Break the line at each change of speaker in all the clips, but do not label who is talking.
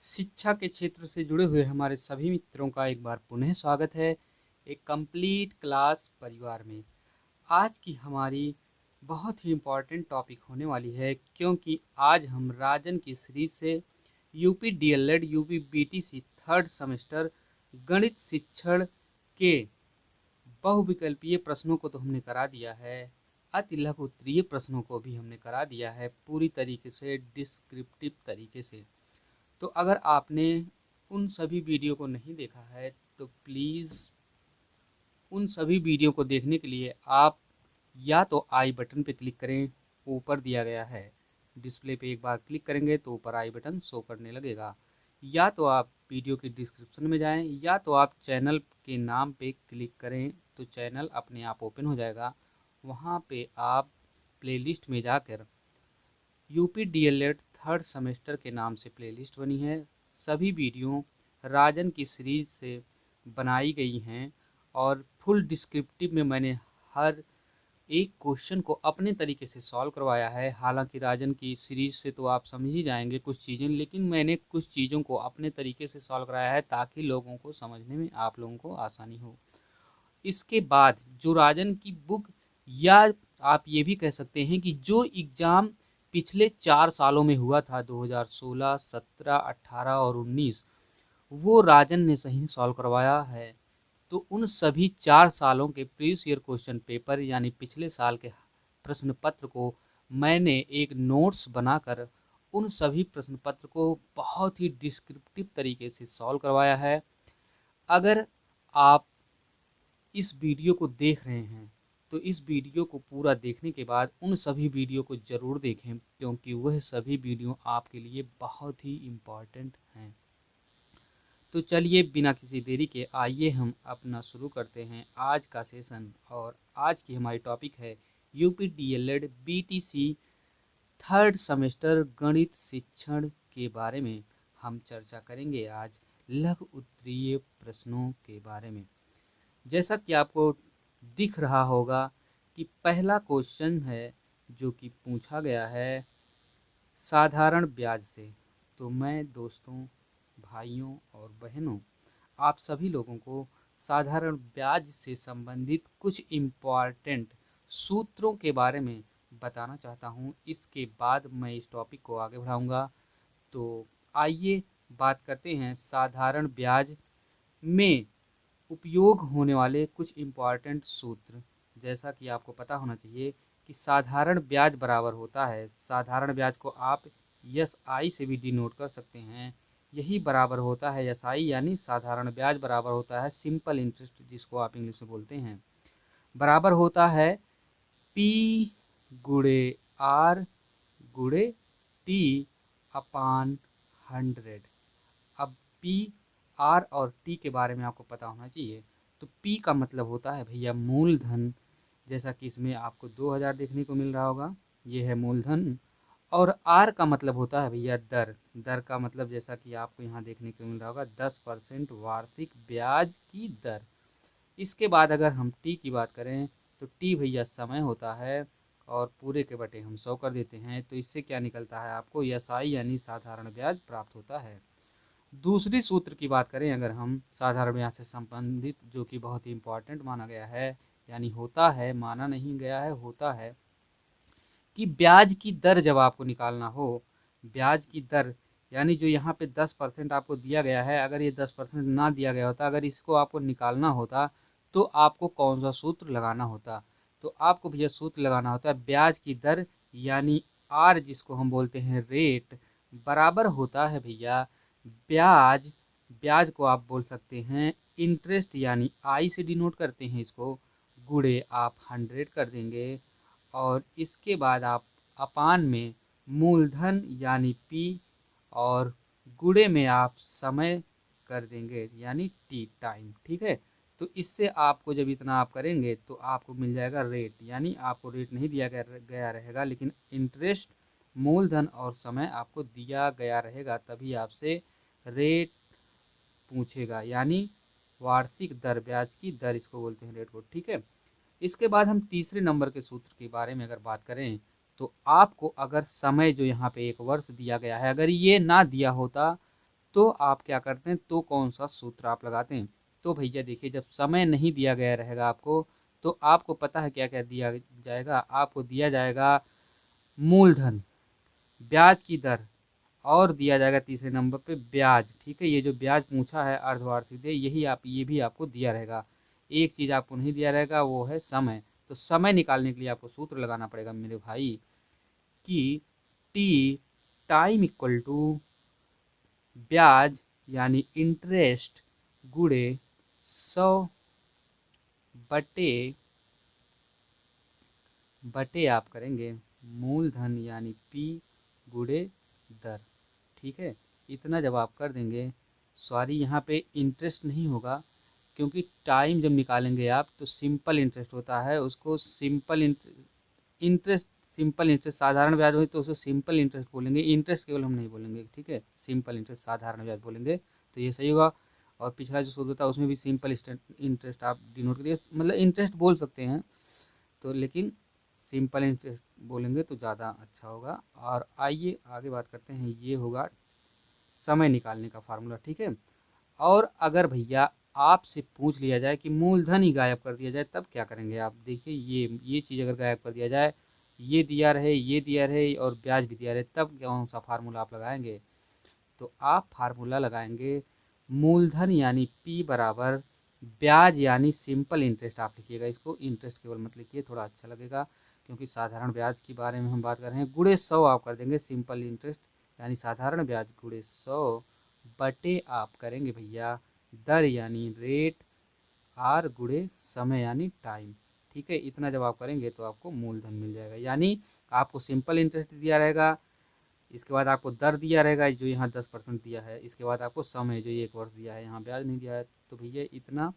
शिक्षा के क्षेत्र से जुड़े हुए हमारे सभी मित्रों का एक बार पुनः स्वागत है एक कंप्लीट क्लास परिवार में। आज की हमारी बहुत ही इम्पॉर्टेंट टॉपिक होने वाली है, क्योंकि आज हम राजन की सीरीज से UP DElEd UP BTC third semester गणित शिक्षण के बहुविकल्पीय प्रश्नों को तो हमने करा दिया है, अति लघु उत्तरीय प्रश्नों को भी हमने करा दिया है पूरी तरीके से डिस्क्रिप्टिव तरीके से। तो अगर आपने उन सभी वीडियो को नहीं देखा है तो प्लीज़ उन सभी वीडियो को देखने के लिए आप या तो आई बटन पे क्लिक करें, ऊपर दिया गया है डिस्प्ले पे, एक बार क्लिक करेंगे तो ऊपर आई बटन शो करने लगेगा, या तो आप वीडियो के डिस्क्रिप्शन में जाएं, या तो आप चैनल के नाम पे क्लिक करें तो चैनल अपने आप ओपन हो जाएगा। वहाँ पे आप प्लेलिस्ट में जाकर यूपी डीएलएड थर्ड सेमेस्टर के नाम से प्लेलिस्ट बनी है। सभी वीडियो राजन की सीरीज से बनाई गई हैं और फुल डिस्क्रिप्टिव में मैंने हर एक क्वेश्चन को अपने तरीके से सॉल्व करवाया है। हालांकि राजन की सीरीज से तो आप समझ ही जाएंगे कुछ चीज़ें, लेकिन मैंने कुछ चीज़ों को अपने तरीके से सॉल्व कराया है ताकि लोगों को समझने में आप लोगों को आसानी हो। इसके बाद जो राजन की बुक, या आप ये भी कह सकते हैं कि जो एग्ज़ाम पिछले 4 सालों में हुआ था 2016, 17, 18 और 19, वो राजन ने सही सॉल्व करवाया है। तो उन सभी 4 सालों के प्रीवियस ईयर क्वेश्चन पेपर यानी पिछले साल के प्रश्न पत्र को मैंने एक नोट्स बनाकर उन सभी प्रश्न पत्र को बहुत ही डिस्क्रिप्टिव तरीके से सॉल्व करवाया है। अगर आप इस वीडियो को देख रहे हैं तो इस वीडियो को पूरा देखने के बाद उन सभी वीडियो को ज़रूर देखें, क्योंकि वह सभी वीडियो आपके लिए बहुत ही इम्पॉर्टेंट हैं। तो चलिए बिना किसी देरी के आइए हम अपना शुरू करते हैं आज का सेशन। और आज की हमारी टॉपिक है UP DElEd BTC third semester गणित शिक्षण के बारे में हम चर्चा करेंगे आज लघु उत्तरीय प्रश्नों के बारे में। जैसा कि आपको दिख रहा होगा कि पहला क्वेश्चन है जो कि पूछा गया है साधारण ब्याज से। तो मैं दोस्तों, भाइयों और बहनों, आप सभी लोगों को साधारण ब्याज से संबंधित कुछ इम्पॉर्टेंट सूत्रों के बारे में बताना चाहता हूँ। इसके बाद मैं इस टॉपिक को आगे बढ़ाऊँगा। तो आइए बात करते हैं साधारण ब्याज में उपयोग होने वाले कुछ इम्पॉर्टेंट सूत्र। जैसा कि आपको पता होना चाहिए कि साधारण ब्याज बराबर होता है, साधारण ब्याज को आप एस आई से भी डिनोट कर सकते हैं, यही बराबर होता है एस आई, यानी साधारण ब्याज बराबर होता है सिंपल इंटरेस्ट, जिसको आप इंग्लिश में बोलते हैं। बराबर होता है पी गुणे आर गुणे टी अपान 100। अब पी, आर और टी के बारे में आपको पता होना चाहिए। तो पी का मतलब होता है भैया मूलधन, जैसा कि इसमें आपको 2000 देखने को मिल रहा होगा, ये है मूलधन। और आर का मतलब होता है भैया दर, दर का मतलब जैसा कि आपको यहाँ देखने को मिल रहा होगा 10% वार्षिक ब्याज की दर। इसके बाद अगर हम टी की बात करें तो टी भैया समय होता है, और पूरे के बटे हम 100 कर देते हैं। तो इससे क्या निकलता है, आपको एस आई यानी साधारण ब्याज प्राप्त होता है। दूसरी सूत्र की बात करें अगर हम साधारण ब्याज से संबंधित, जो कि बहुत ही इम्पॉर्टेंट माना गया है, यानी होता है, माना नहीं गया है, होता है, कि ब्याज की दर जब आपको निकालना हो, ब्याज की दर यानी जो यहाँ पे 10% आपको दिया गया है, अगर ये 10% ना दिया गया होता, अगर इसको आपको निकालना होता तो आपको कौन सा सूत्र लगाना होता। तो आपको भैया सूत्र लगाना होता है ब्याज की दर यानी आर, जिसको हम बोलते हैं रेट, बराबर होता है भैया ब्याज, ब्याज को आप बोल सकते हैं इंटरेस्ट यानी आई से डिनोट करते हैं इसको, गुणे आप 100 कर देंगे, और इसके बाद आप अपान में मूलधन यानी पी, और गुणे में आप समय कर देंगे यानी टी, टाइम। ठीक है, तो इससे आपको जब इतना आप करेंगे तो आपको मिल जाएगा रेट, यानी आपको रेट नहीं दिया गया रहेगा, लेकिन इंटरेस्ट, मूलधन और समय आपको दिया गया रहेगा, तभी आपसे रेट पूछेगा, यानी वार्षिक दर, ब्याज की दर इसको बोलते हैं रेट को। ठीक है, इसके बाद हम तीसरे नंबर के सूत्र के बारे में अगर बात करें तो आपको अगर समय जो यहाँ पे 1 वर्ष दिया गया है, अगर ये ना दिया होता तो आप क्या करते हैं, तो कौन सा सूत्र आप लगाते हैं। तो भैया देखिए, जब समय नहीं दिया गया रहेगा आपको, तो आपको पता है क्या क्या दिया जाएगा। आपको दिया जाएगा मूलधन, ब्याज की दर, और दिया जाएगा तीसरे नंबर पे ब्याज। ठीक है, ये जो ब्याज पूछा है अर्धवार्षिक देय, ये भी आपको दिया रहेगा। एक चीज़ आपको नहीं दिया रहेगा, वो है समय। तो समय निकालने के लिए आपको सूत्र लगाना पड़ेगा मेरे भाई, कि टी टाइम इक्वल टू ब्याज यानी इंटरेस्ट गुणे 100 बटे बटे आप करेंगे मूलधन यानी पी गुणे दर। ठीक है, इतना जब आप कर देंगे, सॉरी यहाँ पे इंटरेस्ट नहीं होगा, क्योंकि टाइम जब निकालेंगे आप तो सिंपल इंटरेस्ट होता है, उसको सिंपल इंटरेस्ट साधारण ब्याज हो तो उसको सिंपल इंटरेस्ट बोलेंगे, इंटरेस्ट केवल हम नहीं बोलेंगे। ठीक है, सिंपल इंटरेस्ट साधारण ब्याज बोलेंगे, तो ये सही होगा। और पिछला जो सूत्र था उसमें भी सिंपल इंटरेस्ट आप डिनोट करिए, मतलब इंटरेस्ट बोल सकते हैं तो, लेकिन सिंपल इंटरेस्ट बोलेंगे तो ज़्यादा अच्छा होगा। और आइए आगे बात करते हैं, ये होगा समय निकालने का फार्मूला। ठीक है, और अगर भैया आपसे पूछ लिया जाए कि मूलधन ही गायब कर दिया जाए, तब क्या करेंगे आप। देखिए, ये चीज़ अगर गायब कर दिया जाए, ये दिया रहे और ब्याज भी दिया रहे, तब कौन सा फार्मूला आप लगाएंगे। तो आप फार्मूला लगाएंगे मूलधन यानी पी बराबर ब्याज यानी सिंपल इंटरेस्ट। आप लिखिएगा इसको, इंटरेस्ट केवल मत लिखिए, थोड़ा अच्छा लगेगा, क्योंकि साधारण ब्याज के बारे में हम बात कर रहे हैं। गुणे 100 आप कर देंगे सिंपल इंटरेस्ट यानी साधारण ब्याज गुणे 100 बटे आप करेंगे भैया दर यानी रेट, आर गुणे समय यानी टाइम। ठीक है, इतना जब आप करेंगे तो आपको मूलधन मिल जाएगा। यानी आपको सिंपल इंटरेस्ट दिया रहेगा, इसके बाद आपको दर दिया रहेगा जो यहाँ 10% दिया है, इसके बाद आपको समय जो 1 वर्ष दिया है, यहाँ ब्याज नहीं दिया है। तो भैया इतना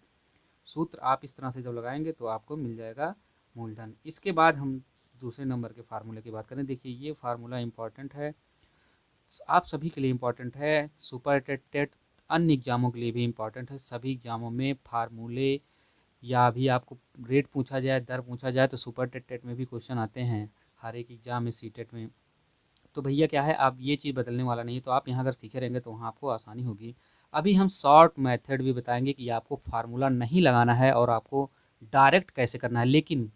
सूत्र आप इस तरह से जब लगाएंगे तो आपको मिल जाएगा मूलधन। इसके बाद हम दूसरे नंबर के फार्मूले की बात करें। देखिए, ये फार्मूला इम्पॉर्टेंट है, आप सभी के लिए इम्पॉर्टेंट है, सुपर टेट अन्य एग्जामों के लिए भी इम्पॉर्टेंट है। सभी एग्जामों में फार्मूले या भी आपको रेट पूछा जाए, दर पूछा जाए, तो सुपर टेट में भी क्वेश्चन आते हैं हर एक एग्जाम में, सी टेट में। तो भैया क्या है, आप ये चीज़ बदलने वाला नहीं है, तो आप यहाँ अगर सीखे रहेंगे तो वहाँ आपको आसानी होगी। अभी हम शॉर्ट मेथड भी बताएंगे कि आपको फार्मूला नहीं लगाना है और आपको डायरेक्ट कैसे करना है। लेकिन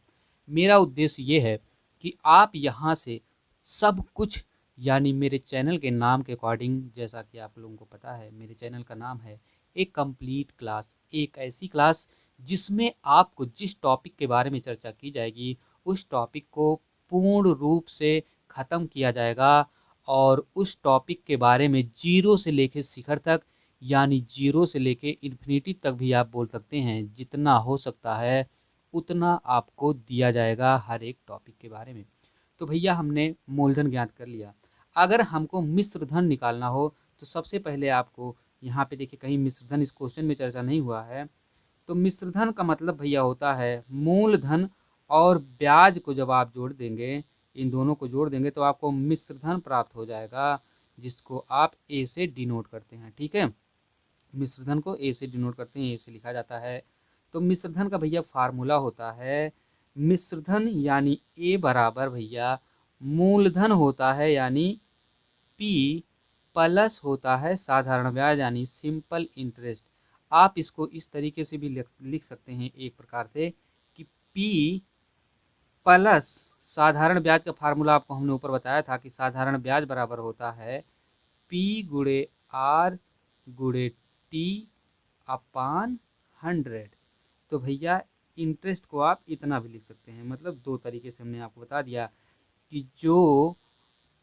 मेरा उद्देश्य ये है कि आप यहाँ से सब कुछ, यानी मेरे चैनल के नाम के अकॉर्डिंग, जैसा कि आप लोगों को पता है मेरे चैनल का नाम है एक कंप्लीट क्लास, एक ऐसी क्लास जिसमें आपको जिस टॉपिक के बारे में चर्चा की जाएगी उस टॉपिक को पूर्ण रूप से ख़त्म किया जाएगा, और उस टॉपिक के बारे में जीरो से लेकर शिखर तक, यानी जीरो से लेकर इन्फिनिटी तक भी आप बोल सकते हैं, जितना हो सकता है उतना आपको दिया जाएगा हर एक टॉपिक के बारे में। तो भैया हमने मूलधन ज्ञात कर लिया। अगर हमको मिश्र धन निकालना हो तो सबसे पहले आपको यहाँ पे देखिए, कहीं मिश्र धन इस क्वेश्चन में चर्चा नहीं हुआ है। तो मिश्र धन का मतलब भैया होता है मूलधन और ब्याज को जब आप जोड़ देंगे, इन दोनों को जोड़ देंगे तो आपको मिश्र धन प्राप्त हो जाएगा, जिसको आप ए से डिनोट करते हैं। ठीक है, मिश्र धन को ए से डिनोट करते हैं, ए से लिखा जाता है। तो मिश्र धन का भैया फार्मूला होता है मिश्र धन यानी ए बराबर भैया मूलधन होता है यानी पी प्लस होता है साधारण ब्याज यानी सिंपल इंटरेस्ट। आप इसको इस तरीके से भी लिख सकते हैं एक प्रकार से कि पी प्लस साधारण ब्याज का फार्मूला आपको हमने ऊपर बताया था कि साधारण ब्याज बराबर होता है पी गुणे आर गुणे टी अपान 100। तो भैया इंटरेस्ट को आप इतना भी लिख सकते हैं, मतलब दो तरीके से हमने आपको बता दिया कि जो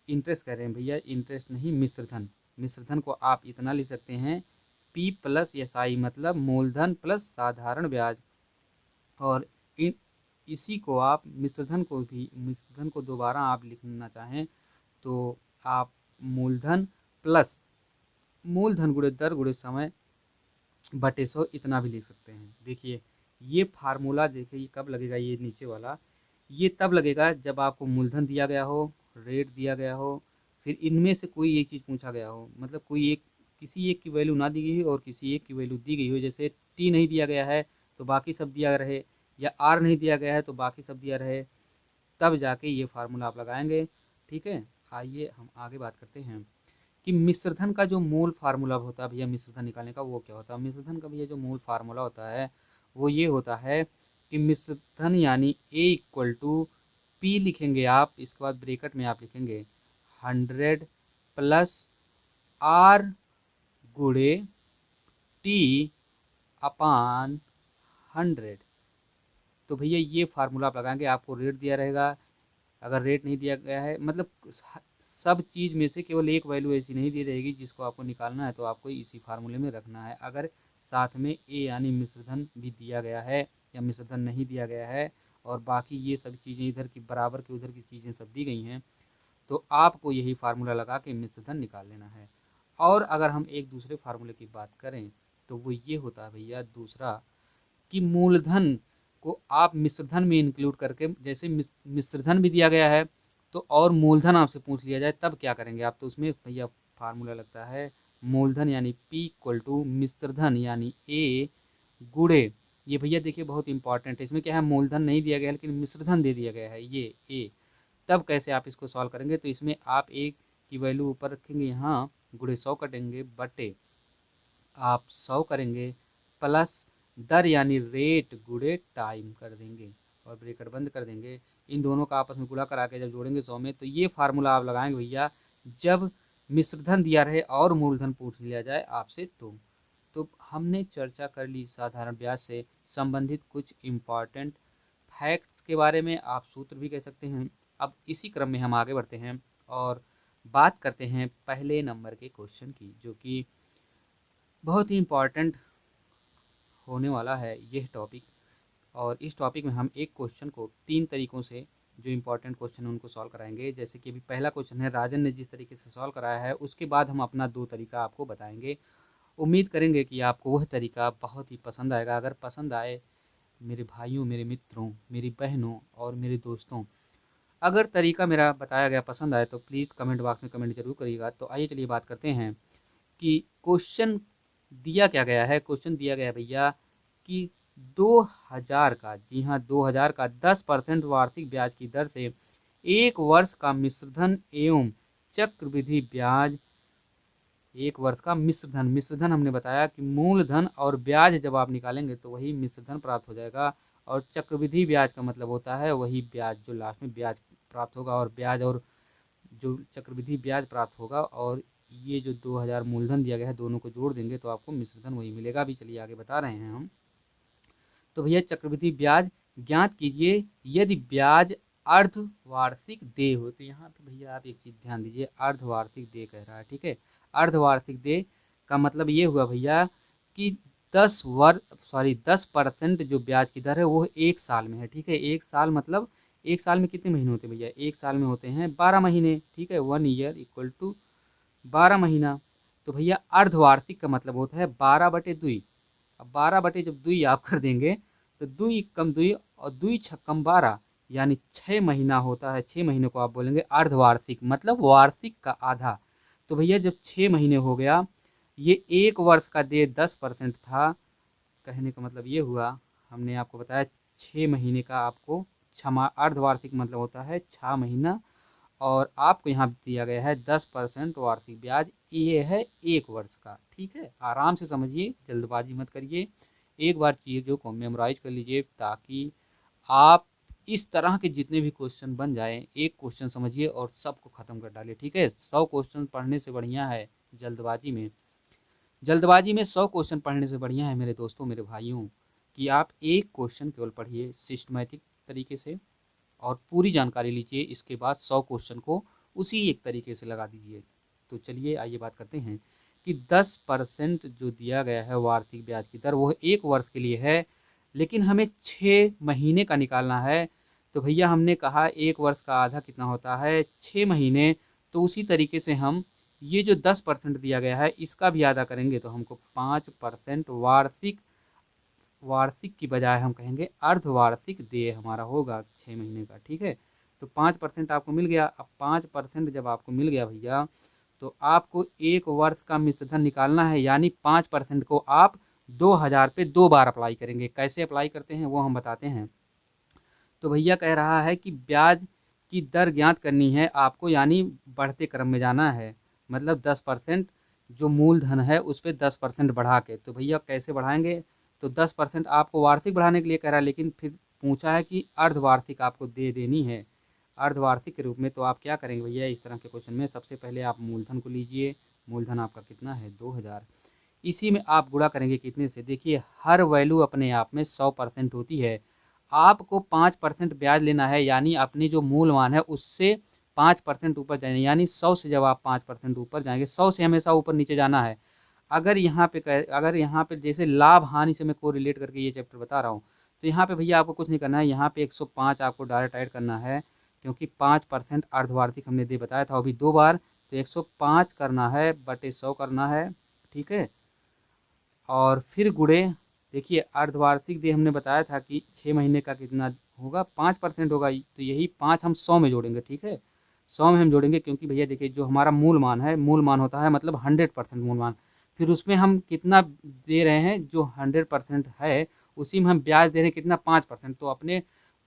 इंटरेस्ट कह रहे हैं भैया, इंटरेस्ट नहीं मिश्र धन, मिश्र धन को आप इतना लिख सकते हैं पी प्लस एस आई, मतलब मूलधन प्लस साधारण ब्याज। और इसी को आप मिश्र धन को दोबारा आप लिखना चाहें तो आप मूलधन प्लस मूलधन गुणे दर गुणे समय बटे 100 इतना भी लिख सकते हैं। देखिए ये फार्मूला, देखिए ये कब लगेगा, ये नीचे वाला ये तब लगेगा जब आपको मूलधन दिया गया हो, रेट दिया गया हो, फिर इनमें से कोई एक चीज़ पूछा गया हो, मतलब कोई एक, किसी एक की वैल्यू ना दी गई हो और किसी एक की वैल्यू दी गई हो। जैसे टी नहीं दिया गया है तो बाकी सब दिया रहे, या आर नहीं दिया गया है तो बाकी सब दिया रहे, तब जाके ये फार्मूला आप लगाएंगे। ठीक है, आइए हम आगे बात करते हैं कि मिश्रधन का जो मूल फार्मूला होता है भैया मिश्रधन निकालने का, वो क्या होता है। मिश्रधन का भैया जो मूल फार्मूला होता है वो ये होता है कि मिश्रधन यानी ए इक्वल टू पी लिखेंगे आप, इसके बाद ब्रैकेट में आप लिखेंगे 100 प्लस आर गुणे टी अपान 100। तो भैया ये फार्मूला आप लगाएंगे, आपको रेट दिया रहेगा। अगर रेट नहीं दिया गया है मतलब सब चीज़ में से केवल एक वैल्यू ऐसी नहीं दी रहेगी जिसको आपको निकालना है, तो आपको इसी फार्मूले में रखना है। अगर साथ में ए यानी मिश्रधन भी दिया गया है या मिश्रधन नहीं दिया गया है और बाकी ये सभी चीज़ें इधर की बराबर के उधर की चीज़ें सब दी गई हैं, तो आपको यही फार्मूला लगा के मिश्रधन निकाल लेना है। और अगर हम एक दूसरे फार्मूले की बात करें तो वो ये होता है भैया दूसरा कि मूलधन को आप मिश्रधन में इंक्लूड करके, जैसे मिश्रधन भी दिया गया है तो और मूलधन आपसे पूछ लिया जाए तब क्या करेंगे आप, तो उसमें भैया फार्मूला लगता है मूलधन यानी P इक्वल टू मिश्रधन यानी A गुणे, ये भैया देखिए बहुत इंपॉर्टेंट है, इसमें क्या है मूलधन नहीं दिया गया है लेकिन मिश्रधन दे दिया गया है ये A। तब कैसे आप इसको सॉल्व करेंगे, तो इसमें आप A की वैल्यू ऊपर रखेंगे यहाँ, गुणे 100 कटेंगे बटे आप 100 करेंगे प्लस दर यानी रेट गुणे टाइम कर देंगे और ब्रैकेट बंद कर देंगे। इन दोनों का आपस में गुणा करा के जब जोड़ेंगे 100 में, तो ये फार्मूला आप लगाएंगे भैया जब मिश्रधन दिया रहे और मूलधन पूछ लिया जाए आपसे। तो हमने चर्चा कर ली साधारण ब्याज से संबंधित कुछ इम्पॉर्टेंट फैक्ट्स के बारे में, आप सूत्र भी कह सकते हैं। अब इसी क्रम में हम आगे बढ़ते हैं और बात करते हैं पहले नंबर के क्वेश्चन की, जो कि बहुत ही इम्पॉर्टेंट होने वाला है यह टॉपिक। और इस टॉपिक में हम एक क्वेश्चन को 3 तरीक़ों से, जो इम्पोर्टेंट क्वेश्चन है उनको सॉल्व कराएंगे। जैसे कि अभी पहला क्वेश्चन है राजन ने जिस तरीके से सॉल्व कराया है, उसके बाद हम अपना 2 तरीका आपको बताएंगे। उम्मीद करेंगे कि आपको वह तरीका बहुत ही पसंद आएगा। अगर पसंद आए मेरे भाइयों, मेरे मित्रों, मेरी बहनों और मेरे दोस्तों, अगर तरीका मेरा बताया गया पसंद आए तो प्लीज़ कमेंट बॉक्स में कमेंट जरूर करिएगा। तो आइए चलिए बात करते हैं कि क्वेश्चन दिया क्या गया है। क्वेश्चन दिया गया भैया कि 2000 का, जी हाँ 2000 का 10% वार्षिक ब्याज की दर से 1 वर्ष का मिश्रधन एवं चक्रवृद्धि ब्याज, 1 वर्ष का मिश्रधन, मिश्रधन हमने बताया कि मूलधन और ब्याज जब आप निकालेंगे तो वही मिश्रधन प्राप्त हो जाएगा, और चक्रवृद्धि ब्याज का मतलब होता है वही ब्याज जो लास्ट में ब्याज प्राप्त होगा, और ब्याज और जो चक्रवृद्धि ब्याज प्राप्त होगा, और ये जो 2000 मूलधन दिया गया है दोनों को जोड़ देंगे तो आपको मिश्रधन वही मिलेगा। अभी चलिए आगे बता रहे हैं हम। तो भैया चक्रवृद्धि ब्याज ज्ञात कीजिए यदि ब्याज अर्धवार्षिक देय हो। तो यहाँ पे भैया आप एक चीज़ ध्यान दीजिए, अर्धवार्षिक देय कह रहा है, ठीक है। अर्धवार्षिक देय का मतलब ये हुआ भैया कि 10% जो ब्याज की दर है वो 1 साल में है, ठीक है। 1 साल मतलब 1 साल में कितने महीने होते हैं भैया, 1 साल में होते हैं 12 महीने, ठीक है। 1 ईयर इक्वल टू 12 महीना। तो भैया अर्धवार्षिक का मतलब होता है 12/2। अब 12 जब 2 आप कर देंगे तो 2 कम 2 और 2 छक्कम 12 यानी 6 महीना होता है। 6 महीने को आप बोलेंगे अर्धवार्षिक, मतलब वार्षिक का आधा। तो भैया जब 6 महीने हो गया, ये 1 वर्ष का देय 10% था, कहने का मतलब ये हुआ, हमने आपको बताया 6 महीने का आपको क्षमा, अर्धवार्षिक मतलब होता है 6 महीना, और आपको यहाँ दिया गया है 10% वार्षिक ब्याज, ये है 1 वर्ष का, ठीक है। आराम से समझिए, जल्दबाजी मत करिए, एक बार चीज़ों को मेमोराइज कर लीजिए ताकि आप इस तरह के जितने भी क्वेश्चन बन जाएं, एक क्वेश्चन समझिए और सबको ख़त्म कर डालिए, ठीक है। 100 क्वेश्चन पढ़ने से बढ़िया है जल्दबाजी में 100 क्वेश्चन पढ़ने से बढ़िया है मेरे दोस्तों, मेरे भाइयों, कि आप एक क्वेश्चन केवल पढ़िए सिस्टमैटिक तरीके से और पूरी जानकारी लीजिए, इसके बाद 100 क्वेश्चन को उसी एक तरीके से लगा दीजिए। तो चलिए आइए बात करते हैं कि 10% जो दिया गया है वार्षिक ब्याज की दर, वो 1 वर्ष के लिए है, लेकिन हमें 6 महीने का निकालना है। तो भैया हमने कहा 1 वर्ष का आधा कितना होता है, 6 महीने। तो उसी तरीके से हम ये जो 10% दिया गया है इसका भी आधा करेंगे तो हमको 5% वार्षिक की बजाय हम कहेंगे अर्धवार्षिक देय हमारा होगा 6 महीने का, ठीक है। तो 5% आपको मिल गया। अब 5% जब आपको मिल गया भैया, तो आपको 1 वर्ष का मिश्रधन निकालना है, यानी 5% को आप 2000 पे 2 बार अप्लाई करेंगे। कैसे अप्लाई करते हैं वो हम बताते हैं। तो भैया कह रहा है कि ब्याज की दर ज्ञात करनी है आपको, यानी बढ़ते क्रम में जाना है। मतलब 10% जो मूलधन है उस पर 10% बढ़ा के। तो भैया कैसे बढ़ाएंगे, तो 10% आपको वार्षिक बढ़ाने के लिए कह रहा है, लेकिन फिर पूछा है कि अर्धवार्षिक आपको दे देनी है अर्धवार्षिक के रूप में। तो आप क्या करेंगे भैया इस तरह के क्वेश्चन में, सबसे पहले आप मूलधन को लीजिए। मूलधन आपका कितना है 2000, इसी में आप गुणा करेंगे कितने से। देखिए हर वैल्यू अपने आप में 100% होती है। आपको 5% ब्याज लेना है, यानी अपनी जो मूल मान है उससे 5% ऊपर जाएंगे, यानी 100 से जब आप 5% ऊपर जाएंगे, 100 से हमेशा ऊपर नीचे जाना है। अगर यहाँ पे जैसे लाभ हानि से मैं को रिलेट करके ये चैप्टर बता रहा हूँ, तो यहाँ पे भैया आपको कुछ नहीं करना है, यहाँ पे 105 आपको डायरेक्ट ऐड करना है, क्योंकि 5% अर्धवार्षिक हमने दे बताया था अभी 2 बार। तो 105 करना है बटे 100 करना है, ठीक है। और फिर गुणे, देखिए अर्धवार्षिक दे हमने बताया था कि 6 महीने का कितना होगा, 5% होगा। तो यही 5 हम 100 में जोड़ेंगे, ठीक है। 100 में हम जोड़ेंगे, क्योंकि भैया देखिए जो हमारा मूल मान है, मूल मान होता है मतलब 100% मूल मान। फिर उसमें हम कितना दे रहे हैं, जो 100% है उसी में हम ब्याज दे रहे हैं कितना, 5%। तो अपने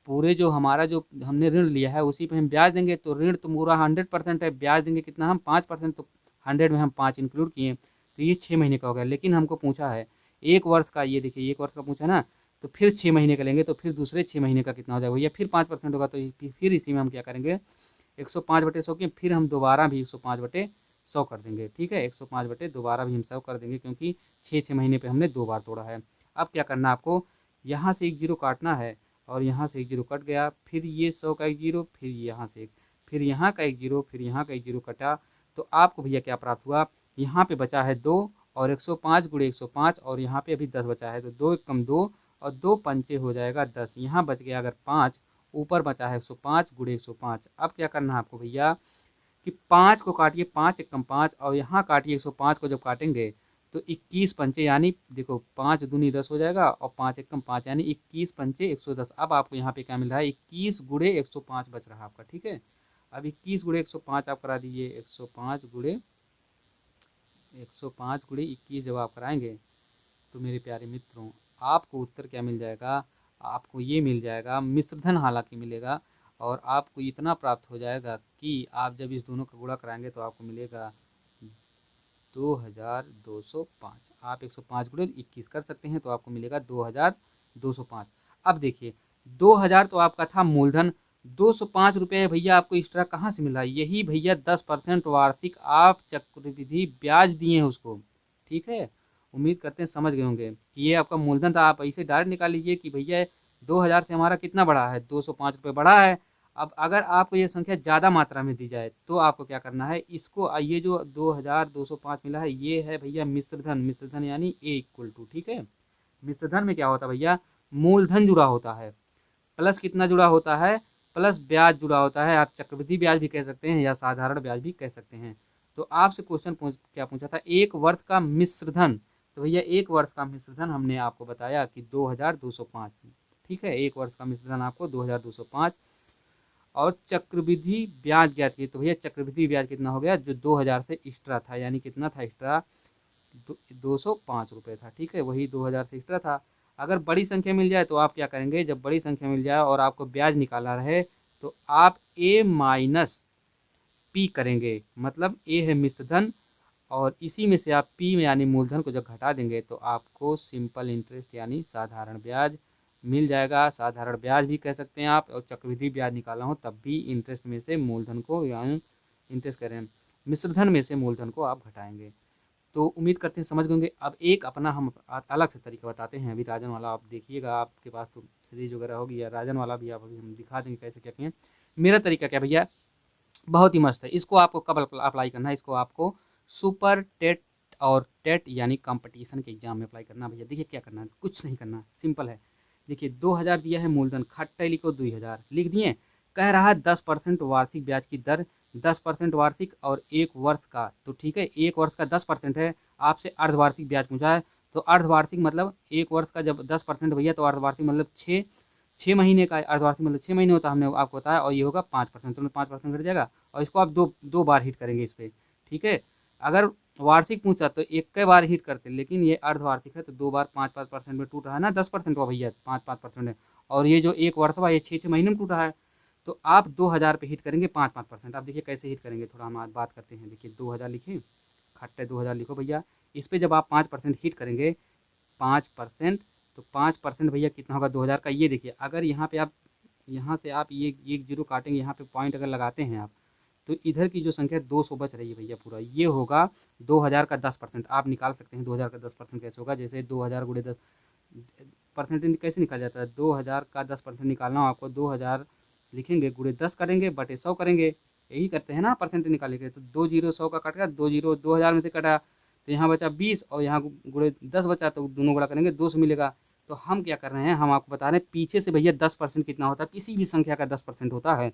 पूरे जो हमारा जो हमने ऋण लिया है उसी पे हम ब्याज देंगे। तो ऋण तो पूरा 100% है, ब्याज देंगे कितना हम 5%। तो 100 में हम 5 इंक्लूड किए, तो ये 6 महीने का हो गया। लेकिन हमको पूछा है 1 वर्ष का, ये देखिए 1 वर्ष का पूछा ना, तो फिर 6 महीने का लेंगे, तो फिर दूसरे 6 महीने का कितना हो जाएगा भैया, फिर 5% होगा। तो फिर इसी में हम क्या करेंगे 105/100 के, फिर हम दोबारा भी 105/100 कर देंगे, ठीक है। 105 बटे दोबारा भी हम 100 कर देंगे, क्योंकि 6 महीने पे हमने 2 बार तोड़ा है। अब क्या करना है आपको, यहाँ से एक जीरो काटना है, और यहाँ से एक जीरो कट गया, फिर ये 100 का एक जीरो, फिर यहाँ से एक, फिर यहाँ का एक जीरो, फिर यहाँ का एक जीरो कटा। तो आपको भैया क्या प्राप्त हुआ, यहाँ पे बचा है 2, और 105 गुणे 105, और यहाँ पे अभी 10 बचा है। तो 2 एकम 2, और 2 पंचे हो जाएगा 10। यहाँ बच गया अगर 5, ऊपर बचा है 105 गुणे 105। अब क्या करना है आपको भैया कि 5 को काटिए, 5 एकम 5, और यहाँ काटिए 105 को जब काटेंगे तो 21 पंचे, यानी देखो 5 दूनी 10 हो जाएगा, और 5 एकम 5 यानी 21 पंचे 110। अब आपको यहाँ पे क्या मिल रहा है, 21 गुणे 105 बच रहा है आपका, ठीक है। अब 21 गुणे 105 आप करा दीजिए, 105 गुणे 21 जब आप कराएंगे तो मेरे प्यारे मित्रों आपको उत्तर क्या मिल जाएगा, आपको ये मिल जाएगा मिश्रधन हालांकि मिलेगा, और आपको इतना प्राप्त हो जाएगा कि आप जब इस दोनों का गुणा कराएंगे तो आपको मिलेगा 2205। आप 105 गुणे 21 कर सकते हैं तो आपको मिलेगा 2205। अब देखिए 2000 तो आपका था मूलधन, 205 रुपये भैया आपको एक्स्ट्रा कहाँ से मिला, यही भैया 10% वार्षिक आप चक्रवृद्धि ब्याज दिए हैं उसको, ठीक है। उम्मीद करते हैं समझ गए होंगे कि ये आपका मूलधन था। आप ऐसे डायरेक्ट निकाल लीजिए कि भैया 2000 से हमारा कितना बढ़ा है, 205 रुपये बढ़ा है। अब अगर आपको ये संख्या ज़्यादा मात्रा में दी जाए तो आपको क्या करना है, इसको ये जो 2205 मिला है ये है भैया मिश्रधन, मिश्रधन यानी A=, ठीक है। मिश्रधन में क्या होता है भैया, मूलधन जुड़ा होता है प्लस कितना जुड़ा होता है, प्लस ब्याज जुड़ा होता है। आप चक्रवृद्धि ब्याज भी कह सकते हैं या साधारण ब्याज भी कह सकते हैं। तो आपसे क्वेश्चन क्या पूछा था, 1 वर्ष का मिश्रधन। तो भैया 1 वर्ष का मिश्रधन हमने आपको बताया कि 2205, ठीक है। 1 वर्ष का मिश्रधन आपको 2205, और चक्रवृद्धि ब्याज ज्ञात किए। तो भैया चक्रवृद्धि ब्याज कितना हो गया, जो 2000 से एक्स्ट्रा था, यानी कितना था एक्स्ट्रा, 205 रुपये था, ठीक है। वही 2000 से एक्स्ट्रा था। अगर बड़ी संख्या मिल जाए तो आप क्या करेंगे, जब बड़ी संख्या मिल जाए और आपको ब्याज निकाला रहे तो आप A-P करेंगे, मतलब A है मिश्रधन, और इसी में से आप P में यानी मूलधन को जब घटा देंगे तो आपको सिंपल इंटरेस्ट यानी साधारण ब्याज मिल जाएगा। साधारण ब्याज भी कह सकते हैं आप, और चक्रवृद्धि ब्याज निकालना हो तब भी इंटरेस्ट में से मूलधन को, यानी इंटरेस्ट करें मिश्रधन में से मूलधन को आप घटाएंगे। तो उम्मीद करते हैं समझ गए होंगे। अब एक अपना हम अलग से तरीका बताते हैं। अभी राजन वाला आप देखिएगा, आपके पास तो सीरीज वगैरह होगी, या राजन वाला भी आप अभी हम दिखा देंगे कैसे क्या किए। मेरा तरीका क्या भैया, बहुत ही मस्त है। इसको आपको कब अप्लाई करना है, इसको आपको सुपर टेट और टेट यानी कंपटीशन के एग्जाम में अप्लाई करना। भैया देखिए क्या करना है, कुछ नहीं करना, सिंपल है। देखिए 2000 दिया है मूलधन, खट्टे लिखो 2000 लिख दिए। कह रहा है 10% वार्षिक ब्याज की दर, 10% वार्षिक और 1 वर्ष का। तो ठीक है 1 वर्ष का 10% है, आपसे अर्धवार्षिक ब्याज पूछा है। तो अर्धवार्षिक मतलब 1 वर्ष का जब 10% भैया, तो अर्धवार्षिक मतलब 6 महीने का, अर्धवार्षिक मतलब 6 महीने होता, हमने आपको बताया। और ये होगा 5%, तो 5% घट जाएगा, और इसको आप दो बार हिट करेंगे इस पर, ठीक है। अगर वार्षिक पूछा तो एक कई बार हिट करते, लेकिन ये अर्धवार्षिक है तो 2 बार 5% में टूट रहा है ना, 10% हुआ भैया, 5% है। और ये जो 1 वर्ष हुआ ये 6 महीने में टूटा है। तो आप 2000 पे हिट करेंगे 5-5%। अब देखिए कैसे हिट करेंगे, थोड़ा हम आज बात करते हैं। देखिए 2000 लिखे, खट्टे 2000 लिखो भैया। इस पर जब आप 5% हिट करेंगे, 5%, तो 5% भैया कितना होगा 2000 का। ये देखिए अगर यहाँ पे आप, यहाँ से आप ये एक जीरो काटेंगे, यहाँ पे पॉइंट अगर लगाते हैं आप, तो इधर की जो संख्या 200 बच रही है भैया पूरा, ये होगा 2000 का 10%। आप निकाल सकते हैं 2000 का 10% कैसे होगा। जैसे 2000 गुणे 10 परसेंट कैसे निकाला जाता है, 2000 का 10% निकालना हो आपको, 2000 लिखेंगे, गुणे 10 करेंगे, बटे 100 करेंगे, यही करते हैं ना परसेंट निकालने के। तो 2 जीरो 100 का कट गया, 2 जीरो 2000 में से कटा, तो यहाँ बचा 20 और यहाँ गुणे 10 बचा, तो दोनों गुणा करेंगे 200 मिलेगा। तो हम क्या कर रहे हैं, हम आपको बता रहे हैं पीछे से भैया 10% कितना होता है, किसी भी संख्या का 10% होता है।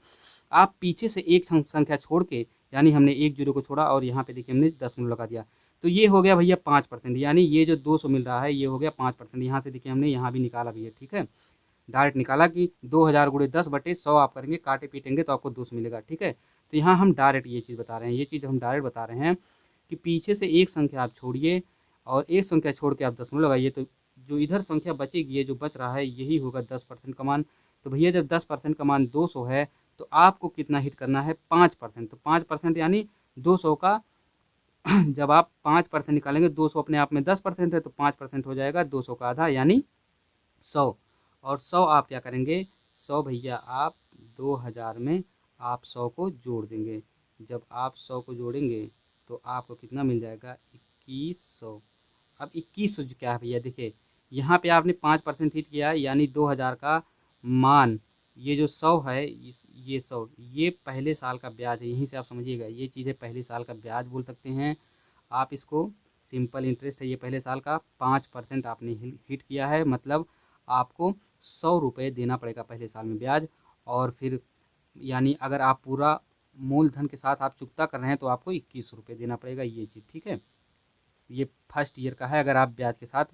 आप पीछे से एक संख्या छोड़ के, यानी हमने एक जीरो को छोड़ा और यहाँ पे देखिए हमने 10 लगा दिया, तो ये हो गया भैया 5%। यानी ये जो 200 मिल रहा है ये हो गया 5%। यहाँ से देखिए हमने यहाँ भी निकाला भैया, ठीक है, डायरेक्ट निकाला कि 2000 गुणे 10 बटे 100 आप करेंगे, काटे पीटेंगे तो आपको 200 मिलेगा, ठीक है। तो यहाँ हम डायरेक्ट ये चीज़ बता रहे हैं, ये चीज़ हम डायरेक्ट बता रहे हैं कि पीछे से एक संख्या आप छोड़िए और एक संख्या छोड़ के आप 10 लगाइए, तो जो इधर संख्या बचेगी, ये जो बच रहा है यही होगा 10% का मान। तो भैया जब 10% का मान 200 है तो आपको कितना हिट करना है, 5%। तो 5% यानी 200 का जब आप 5% निकालेंगे, 200 अपने आप में 10% है, तो 5% हो जाएगा 200 का आधा यानी 100। और 100 आप क्या करेंगे, 100 भैया आप 2000 में आप 100 को जोड़ देंगे। जब आप 100 को जोड़ेंगे तो आपको कितना मिल जाएगा, 2100। अब 2100 जो क्या है भैया, देखिए यहाँ पे आपने 5% हिट किया है, यानी 2000 का मान, ये जो 100 है, ये 100 ये पहले साल का ब्याज है। यहीं से आप समझिएगा, ये चीज़ है पहले साल का ब्याज बोल सकते हैं आप इसको, सिंपल इंटरेस्ट है ये पहले साल का। 5% आपने हिट किया है, मतलब आपको 100 रुपये देना पड़ेगा पहले साल में ब्याज। और फिर यानी अगर आप पूरा मूलधन के साथ आप चुकता कर रहे हैं तो आपको 2100 रुपये देना पड़ेगा, ये चीज़, ठीक है। ये फर्स्ट ईयर का है, अगर आप ब्याज के साथ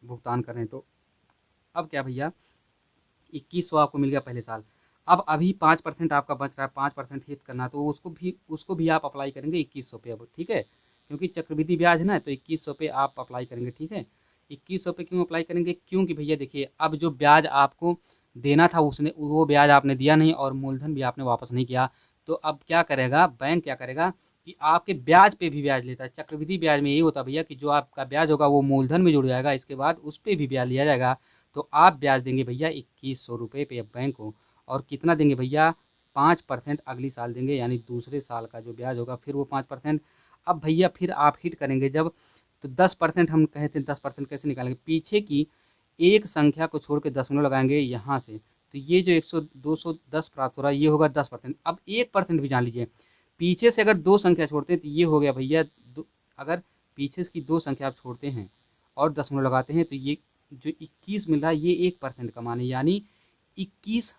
भुगतान कर रहे हैं तो। अब क्या भैया, 2100 आपको मिल गया पहले साल। अब अभी 5% आपका बच रहा है, 5% हिट करना, तो उसको भी आप अप्लाई करेंगे 2100 पे अब, ठीक है, क्योंकि चक्रवृद्धि ब्याज है ना, तो 2100 पे आप अप्लाई करेंगे, ठीक है। 2100 पे क्यों अप्लाई करेंगे, क्योंकि भैया देखिए अब जो ब्याज आपको देना था उसने, वो ब्याज आपने दिया नहीं और मूलधन भी आपने वापस नहीं किया। तो अब क्या करेगा बैंक, क्या करेगा कि आपके ब्याज पे भी ब्याज लेता है। चक्रवृद्धि ब्याज में यही होता है भैया कि जो आपका ब्याज होगा वो मूलधन में जुड़ जाएगा, इसके बाद उस पर भी ब्याज लिया जाएगा। तो आप ब्याज देंगे भैया 2100 रुपये पे बैंक को। और कितना देंगे भैया, 5% अगली साल देंगे, यानी दूसरे साल का जो ब्याज होगा फिर वो 5%। अब भैया फिर आप हिट करेंगे जब, तो 10% हम कहते हैं, 10% कैसे निकालेंगे, पीछे की एक संख्या को छोड़ के दशमलव लगाएंगे यहाँ से, तो ये जो 210 प्राप्त हो रहा है ये होगा 10%। अब 1% भी जान लीजिए, पीछे से अगर दो संख्या छोड़ते हैं तो ये हो गया भैया अगर पीछे की दो संख्या आप छोड़ते हैं और दशमलव लगाते हैं तो ये जो 21 मिल रहा है ये 1% का मान है, यानी 21,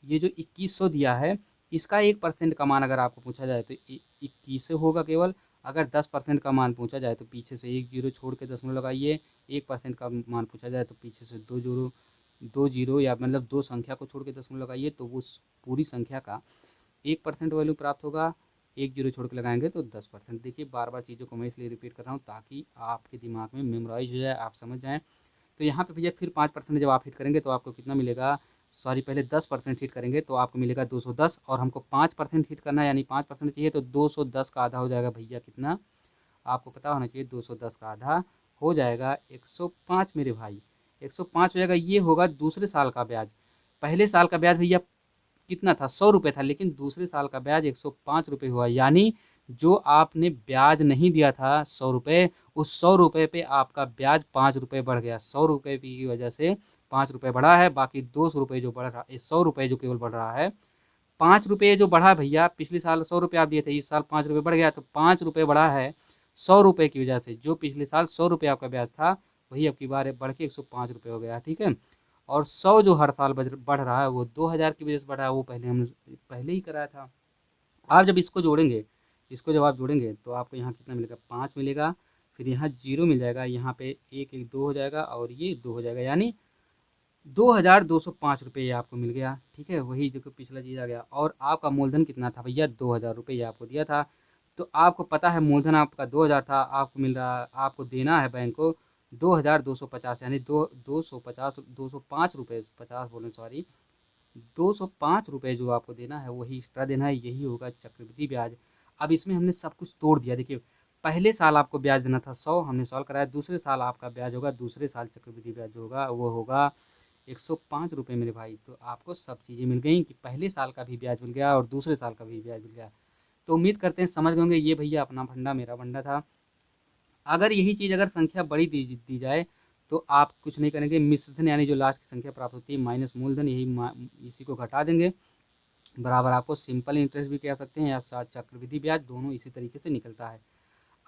ये जो 2100 दिया है इसका 1% का मान अगर आपको पूछा जाए तो 21 से होगा केवल। अगर 10% का मान पूछा जाए तो पीछे से एक जीरो छोड़ के दशमलव लगाइए, 1% का मान पूछा जाए तो पीछे से दो जीरो या मतलब दो संख्या को छोड़ के दशमलव लगाइए, तो उस पूरी संख्या का 1% वैल्यू प्राप्त होगा। एक जीरो छोड़ के लगाएंगे तो 10%। देखिए बार बार चीज़ों को मैं इसलिए रिपीट कर रहा हूँ ताकि आपके दिमाग में मेमोराइज हो जाए, आप समझ जाएँ। तो यहाँ पे भैया फिर 5% जब आप हिट करेंगे तो आपको कितना मिलेगा, सॉरी पहले 10% हिट करेंगे तो आपको मिलेगा 210, और हमको 5% हिट करना है यानी 5% चाहिए, तो 210 का आधा हो जाएगा भैया कितना, आपको पता होना चाहिए, 210 का आधा हो जाएगा 105 मेरे भाई, 105 हो जाएगा। ये होगा दूसरे साल का ब्याज। पहले साल का ब्याज भैया कितना था, 100 रुपये था, लेकिन दूसरे साल का ब्याज 105 रुपये हुआ, यानी जो आपने ब्याज नहीं दिया था 100 रुपये, उस 100 रुपये पे आपका ब्याज 5 रुपये बढ़ गया। 100 रुपये की वजह से 5 रुपये बढ़ा है, बाकी 200 रुपये जो बढ़ रहा है, 100 रुपये जो केवल बढ़ रहा है, 5 रुपये जो बढ़ा भैया, पिछले साल 100 रुपये आप दिए थे, इस साल 5 रुपये बढ़ गया, तो 5 रुपये बढ़ा है 100 रुपये की वजह से। जो पिछले साल 100 रुपये आपका ब्याज था वही अब की बार बढ़ के 105 रुपये हो गया, ठीक है। और 100 जो हर साल बढ़ रहा है वो 2000 की वजह से बढ़ रहा है, वो हमने पहले ही कराया था। आप जब इसको जोड़ेंगे, इसको जब आप जोड़ेंगे तो आपको यहाँ कितना मिलेगा, 5 मिलेगा, फिर यहाँ जीरो मिल जाएगा, यहाँ पे एक एक 2 हो जाएगा और ये 2 हो जाएगा, यानी 2205 रुपये आपको मिल गया, ठीक है। वही देखो पिछला चीज़ आ गया। और आपका मूलधन कितना था भैया, 2000 रुपये आपको दिया था। तो आपको पता है मूलधन आपका 2000 था, आपको मिल रहा, आपको देना है बैंक को 2250, यानी 250 205 रुपये 50 बोले सॉरी, ₹205 जो आपको देना है वही एक्स्ट्रा देना है, यही होगा चक्रवृद्धि ब्याज। अब इसमें हमने सब कुछ तोड़ दिया। देखिए पहले साल आपको ब्याज देना था 100, हमने सॉल्व कराया। दूसरे साल आपका ब्याज होगा, दूसरे साल चक्रवृद्धि ब्याज जो होगा वो होगा ₹105 मेरे भाई। तो आपको सब चीज़ें मिल गई कि पहले साल का भी ब्याज मिल गया और दूसरे साल का भी ब्याज मिल गया। तो उम्मीद करते हैं समझ गए होंगे। ये भैया अपना फंडा मेरा फंडा था। अगर यही चीज़ अगर संख्या बड़ी दी जाए तो आप कुछ नहीं करेंगे, मिश्रधन यानी जो लास्ट की संख्या प्राप्त होती है माइनस मूलधन, इसी को घटा देंगे। बराबर आपको सिंपल इंटरेस्ट भी कह सकते हैं या चक्रवृद्धि ब्याज, दोनों इसी तरीके से निकलता है।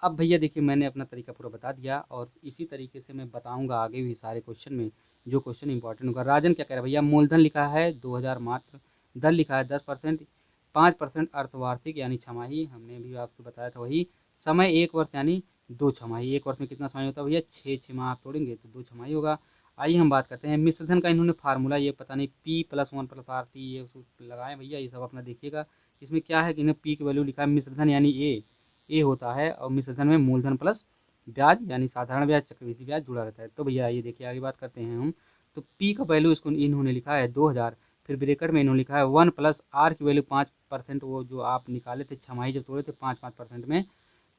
अब भैया देखिए मैंने अपना तरीका पूरा बता दिया और इसी तरीके से मैं बताऊंगा आगे भी सारे क्वेश्चन में जो क्वेश्चन इंपॉर्टेंट होगा। राजन क्या कह रहा है भैया, मूलधन लिखा है 2000 मात्र, दर लिखा है 10%, 5% अर्धवार्षिक यानी छमाही, हमने भी आपको बताया था वही। समय 1 वर्ष यानी 2 छमाही। 1 वर्ष में कितना छमाही होता है भैया, 6 माह आप तोड़ेंगे तो 2 छमाही होगा। आइए हम बात करते हैं मिश्रधन का। इन्होंने फार्मूला ये पता नहीं P+1+RT ये लगाए भैया, ये सब अपना देखिएगा। इसमें क्या है कि इन्हें P की वैल्यू लिखा है, मिश्रधन यानी ए होता है और मिश्रधन में मूलधन प्लस ब्याज यानी साधारण ब्याज चक्रवृद्धि ब्याज जुड़ा रहता है। तो भैया ये देखिए आगे बात करते हैं हम। तो पी का वैल्यू इसको इन्होंने लिखा है 2000, फिर ब्रेकेट में इन्होंने लिखा है 1 प्लस आर की वैल्यू 5%, वो जो आप निकाले थे छमाही जब तोड़े थे 5-5% में,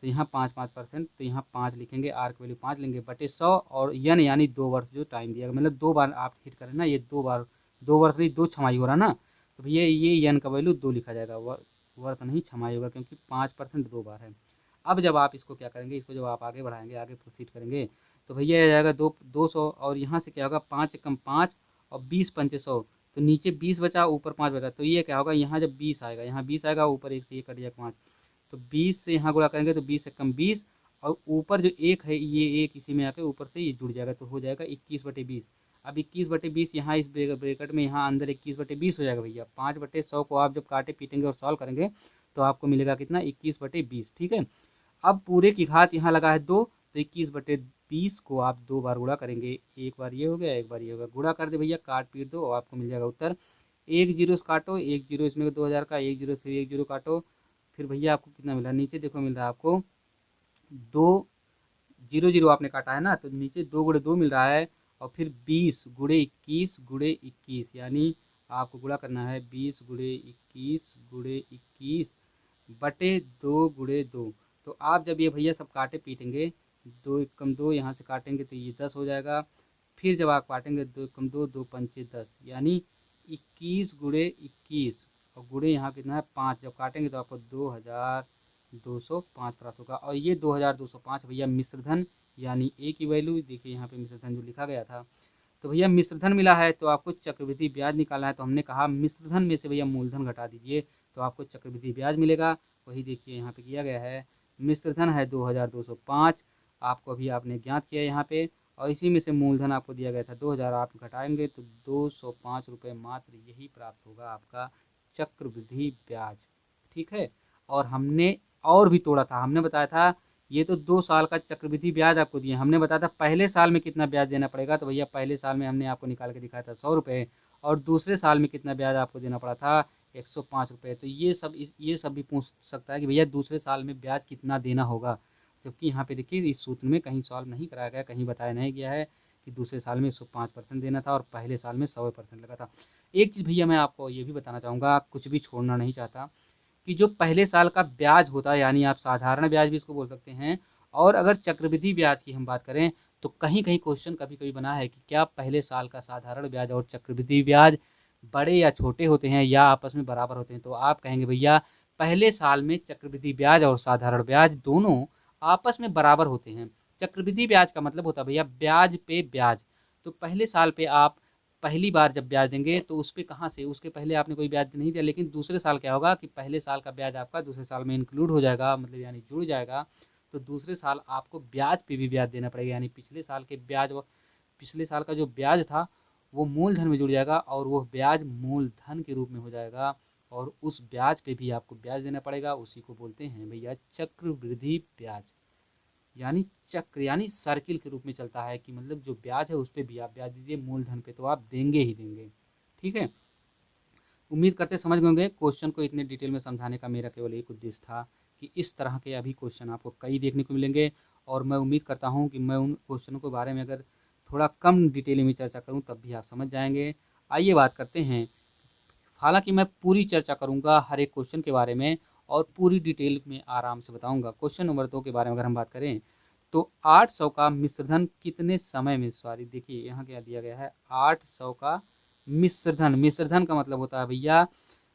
तो यहाँ 5-5%, तो यहाँ 5 लिखेंगे, आर की वैल्यू 5 लेंगे बटे 100 और यन यानी 2 वर्ष जो टाइम दिया गया, मतलब 2 बार आप हिट करें ना, ये 2 बार 2 वर्ष नहीं 2 छमाही हो रहा ना, तो भैया ये यन का वैल्यू 2 लिखा जाएगा, वर्ष नहीं छमाही होगा क्योंकि 5% 2 बार है। अब जब आप इसको क्या करेंगे, इसको जब आप आगे बढ़ाएंगे आगे प्रोसीड करेंगे तो भैया आ जाएगा 200 और यहाँ से क्या होगा 5 कम 5 और 20 पंचे 100, तो नीचे 20 बचा ऊपर 5 बचा, तो ये क्या होगा यहाँ जब 20 आएगा, यहाँ 20 आएगा ऊपर 1 से ये कट जाएगा 5, तो 20 से यहाँ गुणा करेंगे तो 20 से कम 20 और ऊपर जो 1 है ये 1 इसी में आके ऊपर से ये जुड़ जाएगा तो हो जाएगा 21/20। अब 21/20 यहाँ इस ब्रैकेट में यहाँ अंदर 21/20 हो जाएगा भैया। 5/100 को आप जब काटे पीटेंगे और सॉल्व करेंगे तो आपको मिलेगा कितना 21/20। ठीक है, अब पूरे की घात यहाँ लगा है 2, तो 21/20 को आप 2 बार गुणा करेंगे, एक बार ये हो गया एक बार ये हो गया, गुणा कर दे भैया, काट पीट दो और आपको मिल जाएगा उत्तर। 1 जीरो काटो, 1 जीरो इसमें 2000 का, 1 जीरो फिर 1 जीरो काटो, फिर भैया आपको कितना मिला, नीचे देखो मिल रहा है आपको 2 0 आपने काटा है ना, तो नीचे 2 गुणे 2 मिल रहा है और फिर 20 गुणे 21 गुणे 21 यानी आपको गुणा करना है 20 गुणे 21 गुणे 21 बटे 2 गुणे 2। तो आप जब ये भैया सब काटे पीटेंगे 2 एक कम 2 यहाँ से काटेंगे तो ये 10 हो जाएगा, फिर जब आप काटेंगे 2 कम 2 2 पंचे 10 यानी 21 गुणे 21 और गुणे यहाँ कितना है 5, जब काटेंगे तो आपको 2205 प्राप्त होगा। और ये 2205 भैया मिश्रधन यानी ए की वैल्यू देखिए यहाँ पे मिश्रधन जो लिखा गया था, तो भैया मिश्रधन मिला है तो आपको चक्रवृद्धि ब्याज निकालना है, तो हमने कहा मिश्रधन में से भैया मूलधन घटा दीजिए तो आपको चक्रवृद्धि ब्याज मिलेगा। वही देखिए यहाँ पे किया गया है, मिश्रधन है 2205, आपको अभी आपने ज्ञात किया यहाँ पे, और इसी में से मूलधन आपको दिया गया था 2000, आप घटाएंगे तो 205 रुपये मात्र यही प्राप्त होगा आपका चक्रवृद्धि ब्याज। ठीक है, और हमने और भी तोड़ा था, हमने बताया था ये तो 2 साल का चक्रवृद्धि ब्याज आपको दिए, हमने बताया था पहले साल में कितना ब्याज देना पड़ेगा, तो भैया पहले साल में हमने आपको निकाल के दिखाया था 100 रुपये और दूसरे साल में कितना ब्याज आपको देना पड़ा था 105 रुपये। तो ये सब भी पूछ सकता है कि भैया दूसरे साल में ब्याज कितना देना होगा, जबकि यहाँ पे देखिए इस सूत्र में कहीं सॉल्व नहीं कराया गया, कहीं बताया नहीं गया है कि दूसरे साल में 105% देना था और पहले साल में 100% लगा था। एक चीज़ भैया मैं आपको ये भी बताना चाहूँगा, कुछ भी छोड़ना नहीं चाहता, कि जो पहले साल का ब्याज होता है यानी आप साधारण ब्याज भी इसको बोल सकते हैं, और अगर चक्रवृद्धि ब्याज की हम बात करें तो कहीं कहीं क्वेश्चन कभी कभी बना है कि क्या पहले साल का साधारण ब्याज और चक्रवृद्धि ब्याज बड़े या छोटे होते हैं या आपस में बराबर होते हैं, तो आप कहेंगे भैया पहले साल में चक्रवृद्धि ब्याज और साधारण ब्याज दोनों आपस में बराबर होते हैं। चक्रवृद्धि ब्याज का मतलब होता है भैया ब्याज पे ब्याज, तो पहले साल पे आप पहली बार जब ब्याज देंगे तो उस पर कहाँ से, उसके पहले आपने कोई ब्याज नहीं दिया, लेकिन दूसरे साल क्या होगा कि पहले साल का ब्याज आपका दूसरे साल में इंक्लूड हो जाएगा, मतलब यानी जुड़ जाएगा, तो दूसरे साल आपको ब्याज पे भी ब्याज देना पड़ेगा, यानी पिछले साल के ब्याज पिछले साल का जो ब्याज था वो मूलधन में जुड़ जाएगा और वो ब्याज मूलधन के रूप में हो जाएगा और उस ब्याज पे भी आपको ब्याज देना पड़ेगा, उसी को बोलते हैं भैया चक्रवृद्धि ब्याज। यानी चक्र यानी सर्किल के रूप में चलता है कि मतलब जो ब्याज है उस पर भी आप ब्याज दीजिए, मूलधन पे तो आप देंगे ही देंगे। ठीक है, उम्मीद करते समझ गए होंगे। क्वेश्चन को इतने डिटेल में समझाने का मेरा केवल एक उद्देश्य था कि इस तरह के अभी क्वेश्चन आपको कई देखने को मिलेंगे और मैं उम्मीद करता हूँ कि मैं उन क्वेश्चनों के बारे में अगर थोड़ा कम डिटेल में चर्चा करूँ तब भी आप समझ जाएंगे। आइए बात करते हैं हालांकि मैं पूरी चर्चा करूंगा हर एक क्वेश्चन के बारे में और पूरी डिटेल में आराम से बताऊंगा। क्वेश्चन नंबर 2 के बारे में अगर हम बात करें तो 800 का मिश्रधन कितने समय में, सॉरी देखिए यहाँ क्या दिया गया है, 800 का मिश्रधन। मिश्रधन का मतलब होता है भैया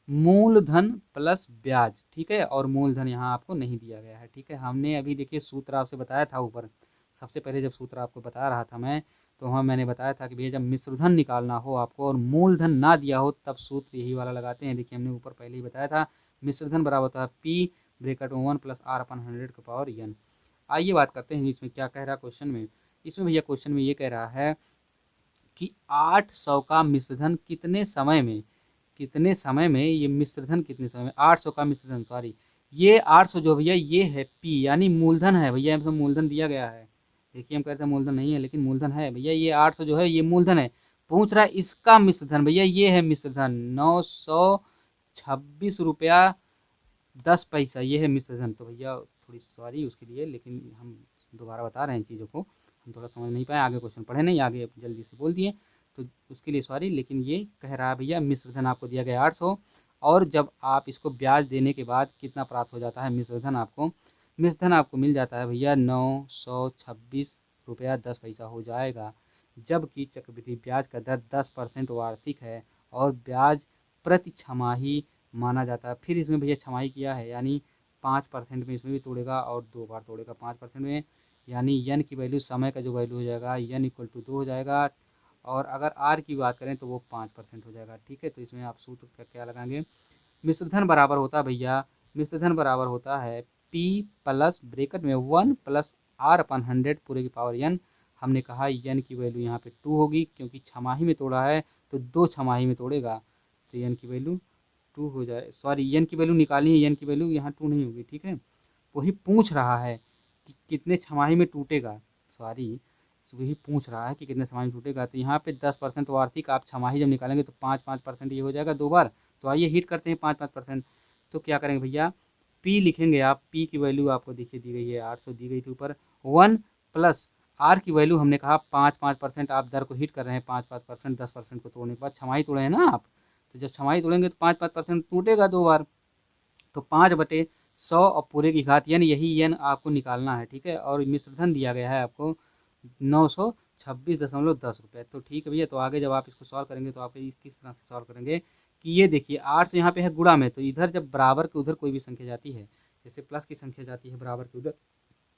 मूलधन प्लस ब्याज, ठीक है, और मूलधन यहाँ आपको नहीं दिया गया है, ठीक है। हमने अभी देखिए सूत्र आपसे बताया था ऊपर, सबसे पहले जब सूत्र आपको बता रहा था मैं, तो वहाँ मैंने बताया था कि भैया जब मिश्रधन निकालना हो आपको और मूलधन ना दिया हो तब सूत्र यही वाला लगाते हैं। देखिए हमने ऊपर पहले ही बताया था, मिश्रधन बराबर होता है पी ब्रेकेट में 1 + r/100 का पावर n। आइए बात करते हैं इसमें क्या कह रहा है क्वेश्चन में। इसमें भैया क्वेश्चन में ये कह रहा है कि 800 का मिश्रधन कितने समय में, कितने समय में ये मिश्रधन कितने समय में, 800 का मिश्रधन, सॉरी ये 800 जो भैया ये है पी यानी मूलधन है भैया, इसमें मूलधन दिया गया है। देखिए हम कहते हैं मूलधन नहीं है लेकिन मूलधन है भैया, ये 800 जो है ये मूलधन है। पूछ रहा है इसका मिश्रधन, भैया ये है मिश्रधन 926 रुपया 10 पैसा, ये है मिश्रधन। तो भैया थोड़ी सॉरी उसके लिए, लेकिन हम दोबारा बता रहे हैं चीज़ों को, हम थोड़ा समझ नहीं पाए, आगे क्वेश्चन पढ़े नहीं, आगे जल्दी से बोल दिए, तो उसके लिए सॉरी। लेकिन ये कह रहा है भैया मिश्रधन आपको दिया गया 800, और जब आप इसको ब्याज देने के बाद कितना प्राप्त हो जाता है मिश्रधन आपको, मिश्रधन आपको मिल जाता है भैया 926 रुपया 10 पैसा हो जाएगा। जबकि चक्रवृद्धि ब्याज का दर 10% वार्षिक है और ब्याज प्रति छमाही माना जाता है। फिर इसमें भैया छमाही किया है यानी 5% में इसमें भी तोड़ेगा और 2 बार तोड़ेगा 5% में, यानी यन की वैल्यू, समय का जो वैल्यू हो जाएगा यन = 2 हो जाएगा। और अगर आर की बात करें तो वो 5% हो जाएगा, ठीक है। तो इसमें आप सूत्र का क्या लगाएंगे, मिश्रधन बराबर होता है भैया, मिश्रधन बराबर होता है P प्लस ब्रेकेट में 1 + r/100 पूरे की पावर n। हमने कहा n की वैल्यू यहाँ पे 2 होगी क्योंकि छमाही में तोड़ा है तो 2 छमाही में तोड़ेगा, तो n की वैल्यू 2 हो जाए, सॉरी n की वैल्यू निकाली है, n की वैल्यू यहाँ 2 नहीं होगी, ठीक है। वही पूछ रहा है कि कितने छमाही में टूटेगा, सॉरी वही पूछ रहा है कि कितने छमाही में टूटेगा। तो यहाँ पे 10% वार्षिक, आप छमाही जब निकालेंगे तो 5% ये हो जाएगा 2 बार। तो आइए हिट करते हैं 5%। तो क्या करेंगे भैया, P लिखेंगे आप, P की वैल्यू आपको देखिए दी गई है 800 दी गई थी ऊपर, 1 + R की वैल्यू हमने कहा 5%, आप दर को हिट कर रहे हैं 5%, 10% को तोड़ने के बाद छमाही तोड़े हैं ना आप, तो जब छमाही तोड़ेंगे तो 5% टूटेगा 2 बार। तो 5/100 और पूरे की घात यानी यही यन आपको निकालना है, ठीक है। और मिश्रधन दिया गया है आपको 926.10 रुपये। तो ठीक है भैया, तो आगे जब आप इसको सॉल्व करेंगे तो आप किस तरह से सॉल्व करेंगे कि ये देखिए 800 यहाँ पे है गुणा में, तो इधर जब बराबर के उधर कोई भी संख्या जाती है, जैसे प्लस की संख्या जाती है बराबर के उधर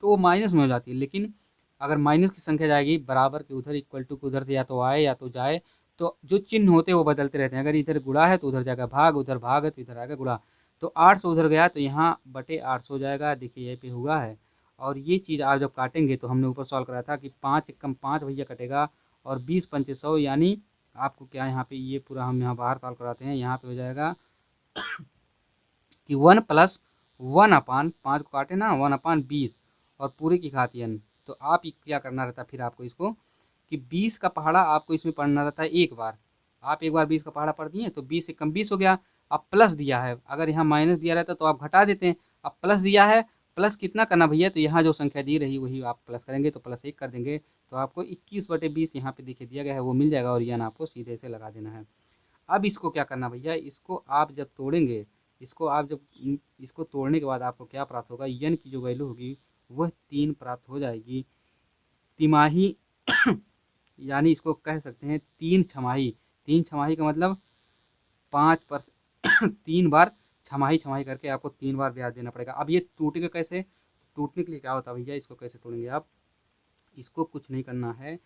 तो वो माइनस में हो जाती है, लेकिन अगर माइनस की संख्या जाएगी बराबर के उधर इक्वल टू के उधर से या तो आए या तो जाए, तो जो चिन्ह होते हैं वो बदलते रहते हैं। अगर इधर गुणा है तो उधर जाएगा भाग, उधर भाग है तो इधर आएगा गुणा। तो 800 उधर गया तो यहाँ बटे 800 हो जाएगा, देखिए ये पे हुआ है। और ये चीज़ आप जब काटेंगे तो हमने ऊपर सॉल्व कराया था कि 5 × 5 भैया कटेगा और 20 × 5 = 100, यानी आपको क्या यहाँ पे ये पूरा हम यहाँ बाहर सॉल्व कराते हैं, यहाँ पे हो जाएगा कि 1 + 1/5 को काटे ना 1/20 और पूरे की घात n। तो आप क्या करना रहता है फिर आपको इसको कि 20 का पहाड़ा आपको इसमें पढ़ना रहता है एक बार, आप एक बार 20 का पहाड़ा पढ़ दिए तो 20 से कम 20 हो गया। अब प्लस दिया है, अगर यहाँ माइनस दिया रहता तो आप घटा देते हैं, अब प्लस दिया है, प्लस कितना करना भैया, तो यहाँ जो संख्या दी रही वही आप प्लस करेंगे, तो +1 कर देंगे तो आपको 21/20 यहाँ पे देखिए दिया गया है वो मिल जाएगा, और यन आपको सीधे से लगा देना है। अब इसको क्या करना भैया, इसको आप जब तोड़ेंगे, इसको तोड़ने के बाद आपको क्या प्राप्त होगा, यन की जो वैल्यू होगी वह 3 प्राप्त हो जाएगी तिमाही यानी इसको कह सकते हैं 3 छमाही। 3 छमाही का मतलब 3 बार छमाही छमाही करके आपको 3 बार ब्याज देना पड़ेगा। अब ये टूटेगा कैसे, टूटने के लिए क्या होता है भैया, इसको कैसे तोड़ेंगे आप, इसको कुछ नहीं करना है,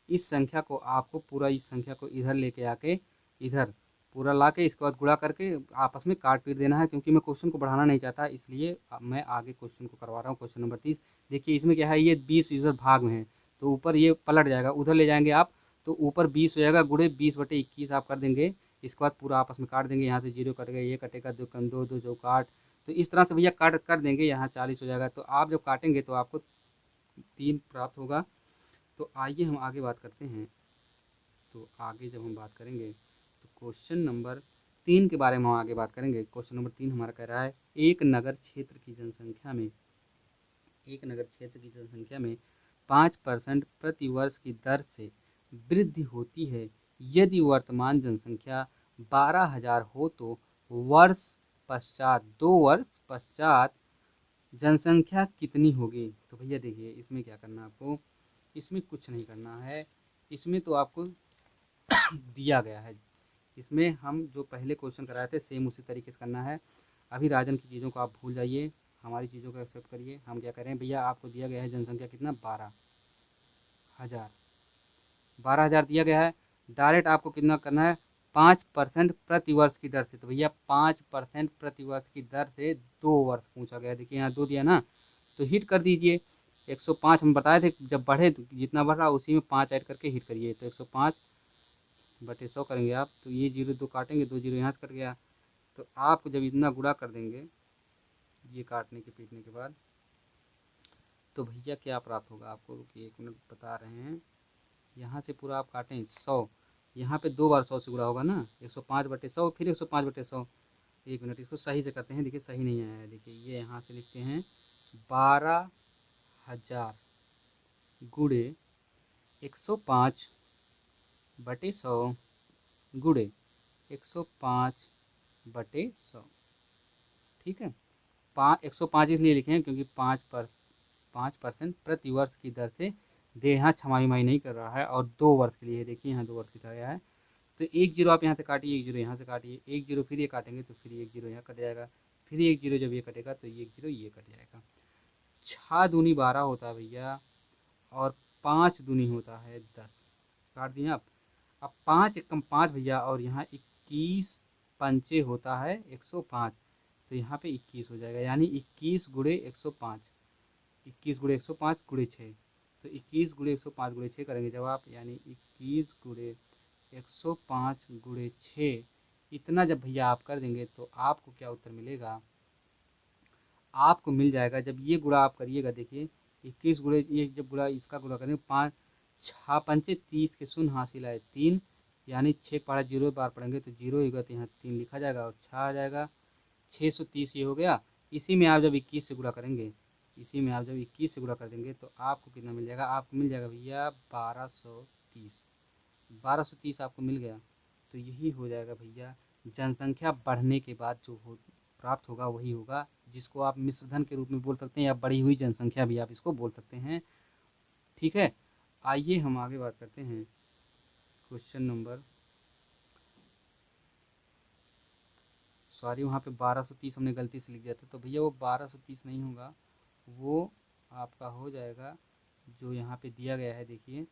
इस संख्या को आपको पूरा, इस संख्या को इधर लेके आके इधर पूरा ला के इसके बाद गुणा करके आपस में काट पीट देना है, क्योंकि मैं क्वेश्चन को बढ़ाना नहीं चाहता, इसलिए मैं आगे क्वेश्चन को करवा रहा हूँ। क्वेश्चन नंबर 30 देखिए, इसमें क्या है, ये 20 इधर भाग में है तो ऊपर ये पलट जाएगा, उधर ले जाएंगे आप तो ऊपर 20 हो जाएगा, गुणे 20/21 आप कर देंगे। इसके बाद पूरा आपस में काट देंगे, यहाँ से 0 कट गया, ये कटेगा 2 × 2 2 चौक 8, तो इस तरह से भैया काट कर देंगे, यहाँ 40 हो जाएगा। तो आप जब काटेंगे तो आपको 3 प्राप्त होगा। तो आइए हम आगे बात करते हैं। तो आगे जब हम बात करेंगे तो क्वेश्चन नंबर 3 के बारे में हम आगे बात करेंगे। क्वेश्चन नंबर 3 हमारा कह रहा है, एक नगर क्षेत्र की जनसंख्या में 5% प्रति वर्ष की दर से वृद्धि होती है यदि वर्तमान जनसंख्या 12,000 हो तो वर्ष पश्चात 2 वर्ष पश्चात जनसंख्या कितनी होगी। तो भैया देखिए इसमें क्या करना है आपको, इसमें कुछ नहीं करना है, इसमें तो आपको दिया गया है। इसमें हम जो पहले क्वेश्चन कराए थे सेम उसी तरीके से करना है। अभी राजन की चीज़ों को आप भूल जाइए, हमारी चीज़ों को एक्सेप्ट करिए। हम क्या करें भैया, आपको दिया गया है जनसंख्या कितना 12,000, 12,000 दिया गया है। डायरेक्ट आपको कितना करना है 5% प्रतिवर्ष की दर से। तो भैया 5% प्रतिवर्ष की दर से 2 वर्ष पूछा गया है। देखिए यहाँ 2 दिया ना, तो हिट कर दीजिए। 105 हम बताए थे जब बढ़े तो जितना बढ़ रहा उसी में 5 ऐड करके हिट करिए। तो 105/100 करेंगे आप, तो ये 0 2 काटेंगे, 2 0 यहाँ से कट गया। तो आप जब इतना गुणा कर देंगे ये काटने के पीटने के बाद, तो भैया क्या प्राप्त होगा आपको, रुकिए 1 मिनट बता रहे हैं। यहाँ से पूरा आप काटें 100, यहाँ पे 2 बार 100 से गुणा होगा ना, 105/100 फिर 105/100। 1 मिनट इसको सही से करते हैं, देखिए सही नहीं आया है। देखिए ये यहाँ से लिखते हैं 12,000 गुणे 105/100 गुणे 105/100। ठीक है, 105 इसलिए लिखे हैं क्योंकि 5% प्रति वर्ष की दर से दे, यहाँ छमाही माही नहीं कर रहा है और 2 वर्ष के लिए। देखिए यहाँ 2 वर्ष लिखा गया है। तो 1 0 आप यहाँ से काटिए, 1 0 यहाँ से काटिए, 1 0 फिर ये काटेंगे तो फिर 1 0 यहाँ कट जाएगा, फिर 1 0 जब ये कटेगा तो 1 0 ये कट जाएगा। 6 दूनी 12 होता है भैया, और 5 दूनी होता है 10। काट दिए आप। अब 5 एकम 5 भैया, और यहाँ 21 पंचे होता है 105। तो यहाँ पे 21 हो जाएगा, यानी 21 गुणे 105, 21 गुणे 105 गुणे 6। तो 21 गुणे 105 गुणे 6 करेंगे जब आप, यानी 21 गुणे 105 गुणे 6, इतना जब भैया आप कर देंगे तो आपको क्या उत्तर मिलेगा, आपको मिल जाएगा। जब ये गुणा आप करिएगा, देखिए 21 गुणे ये जब गुणा इसका गुणा करेंगे, 5 6 पंचे 30 के शून्य हासिल आए 3, यानी 6 पढ़ा 0 बार पढ़ेंगे तो 0 होगा, तो यहाँ 3 लिखा जाएगा और 6 आ जाएगा। 630 ये हो गया। इसी में आप जब 21 से गुणा करेंगे, इसी में आप जब 21 से गुणा कर देंगे तो आपको कितना मिल जाएगा, आपको मिल जाएगा भैया 1230। 1230 आपको मिल गया। तो यही हो जाएगा भैया, जनसंख्या बढ़ने के बाद जो हो प्राप्त होगा वही होगा, जिसको आप मिश्रधन के रूप में बोल सकते हैं या बढ़ी हुई जनसंख्या भी आप इसको बोल सकते हैं। ठीक है, आइए हम आगे बात करते हैं। क्वेश्चन नंबर, सॉरी वहाँ पे 1230 हमने गलती से लिख दिया था, तो भैया वो 1230 नहीं होगा, वो आपका हो जाएगा जो यहाँ पे दिया गया है। देखिए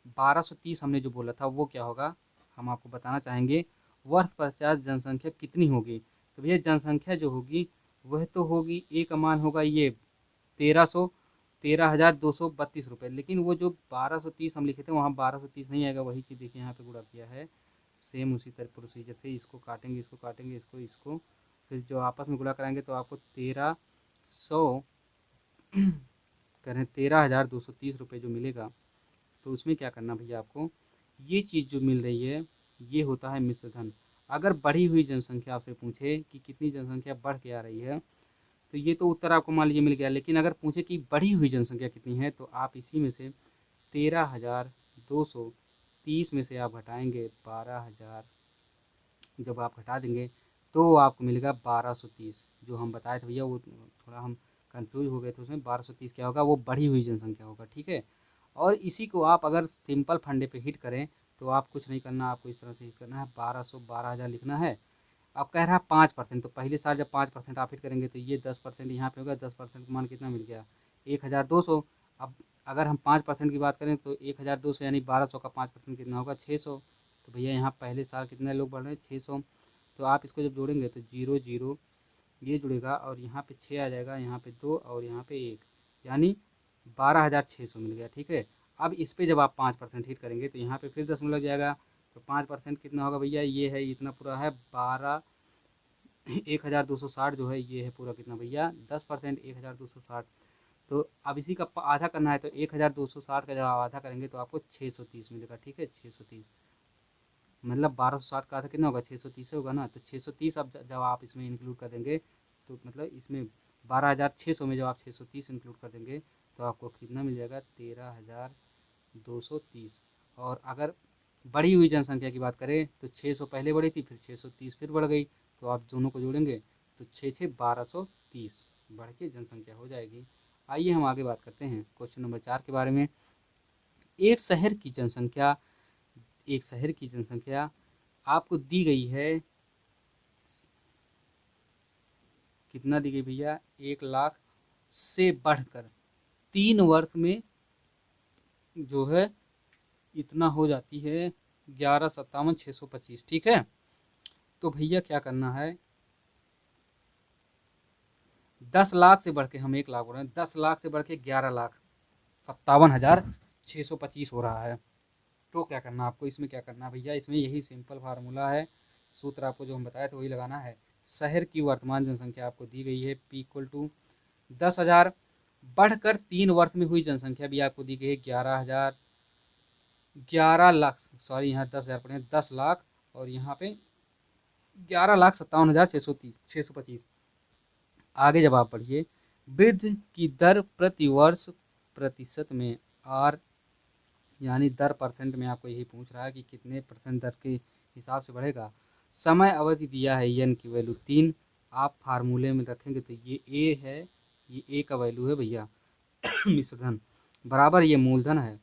1230 हमने जो बोला था वो क्या होगा, हम आपको बताना चाहेंगे। वर्ष पश्चात जनसंख्या कितनी होगी। तो भैया जनसंख्या जो होगी वह तो होगी, एक मान होगा ये 13,232 रुपये। लेकिन वो जो 1230 हम लिखे थे वहाँ 1230 नहीं आएगा, वही चीज़ देखिए यहाँ पे गुणा किया है। सेम उसी तरह प्रोसीजर से इसको काटेंगे, इसको काटेंगे, इसको फिर जो आपस में गुणा कराएंगे तो आपको 13,230 रुपये जो मिलेगा। तो उसमें क्या करना भैया, आपको ये चीज़ जो मिल रही है ये होता है मिश्रधन। अगर बढ़ी हुई जनसंख्या आपसे पूछे कि कितनी जनसंख्या बढ़ के आ रही है, तो ये तो उत्तर आपको मान लीजिए मिल गया। लेकिन अगर पूछे कि बढ़ी हुई जनसंख्या कितनी है, तो आप इसी में से 13,230 में से आप घटाएंगे 12,000। जब आप घटा देंगे तो आपको मिलेगा 1230। जो हम बताए थे भैया वो थोड़ा हम कंफ्यूज हो गए थे उसमें। 1230 क्या होगा, वो बढ़ी हुई जनसंख्या होगा। ठीक है, और इसी को आप अगर सिंपल फंडे पे हिट करें तो आप कुछ नहीं करना, आपको इस तरह से हिट करना है, 12,000 लिखना है। अब कह रहा है 5%, तो पहले साल जब 5% आप हिट करेंगे तो ये 10% यहाँ पे होगा। 10% मान कितना मिल गया 1,200। अब अगर हम 5% की बात करें तो 1,200 यानी 1200 का 5% कितना होगा 600। तो भैया यहाँ पहले साल कितने लोग बढ़ रहे हैं 600। तो आप इसको जब जोड़ेंगे तो 0 0 ये जुड़ेगा और यहाँ पे 6 आ जाएगा, यहाँ पे 2 और यहाँ पे 1, यानी 12,600 मिल गया। ठीक है, अब इस पे जब आप 5% हिट करेंगे तो यहाँ पे फिर 10 लग जाएगा। तो 5% कितना होगा भैया, ये है इतना पूरा है 1,260 जो है ये है पूरा कितना भैया 10%, 1,260। तो अब इसी का आधा करना है, तो 1,260 का जब आप आधा करेंगे तो आपको 630 मिलेगा। ठीक है, 630 मतलब 1260 का आधा कितना होगा 630 होगा ना। तो 630 अब जब आप इसमें इंक्लूड कर देंगे तो मतलब इसमें 12,600 में जब आप 630 इंक्लूड कर देंगे तो आपको कितना मिल जाएगा 13,230। और अगर बढ़ी हुई जनसंख्या की बात करें तो 600 पहले बढ़ी थी, फिर 630 फिर बढ़ गई, तो आप दोनों को जोड़ेंगे तो 6×6 = 1230 बढ़ के जनसंख्या हो जाएगी। आइए हम आगे बात करते हैं क्वेश्चन नंबर 4 के बारे में। एक शहर की जनसंख्या आपको दी गई है, कितना दी गई भैया, 1 लाख से बढ़कर 3 वर्ष में जो है इतना हो जाती है 11,57,625। ठीक है, तो भैया क्या करना है, 10 लाख से बढ़ के हम 1 लाख हो रहे हैं, 10 लाख से बढ़ के 11,57,625 हो रहा है। तो क्या करना आपको, इसमें क्या करना है भैया, इसमें यही सिंपल फार्मूला है, सूत्र आपको जो हम बताया था वही लगाना है। शहर की वर्तमान जनसंख्या आपको दी गई है P = 10,000, बढ़कर 3 वर्ष में हुई जनसंख्या भी आपको दी गई है 11 लाख, सॉरी यहाँ 10,000 पड़े, 10 लाख, और यहाँ पे 11,57,625। आगे जब आप पढ़िए, वृद्धि की दर प्रति वर्ष प्रतिशत में आर, यानी दर परसेंट में आपको यही पूछ रहा है कि कितने परसेंट दर के हिसाब से बढ़ेगा। समय अवधि दिया है एन की वैल्यू 3, आप फार्मूले में रखेंगे तो ये ए है, ये ए का वैल्यू है भैया मिश्रधन बराबर ये मूलधन है,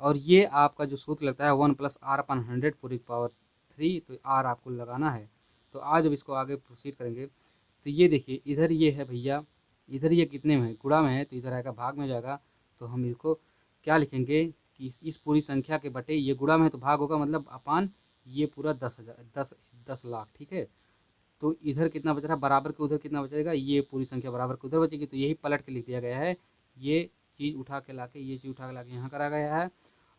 और ये आपका जो सूत्र लगता है 1+r/100 पूरी पावर 3, तो आर आपको लगाना है। तो आज जब इसको आगे प्रोसीड करेंगे तो ये देखिए इधर ये है भैया, इधर ये कितने में है, गुणा में है, तो इधर आएगा भाग में जाएगा, तो हम इसको क्या लिखेंगे कि इस पूरी संख्या के बटे, ये गुणा में है तो भाग होगा, मतलब अपान ये पूरा 10 लाख। ठीक है, तो इधर कितना बच रहा है बराबर के, उधर कितना बचेगा, ये पूरी संख्या बराबर के उधर बचेगी, तो यही पलट के लिख दिया गया है, ये चीज़ उठा के लाके, ये चीज़ उठा के लाके यहाँ करा गया है,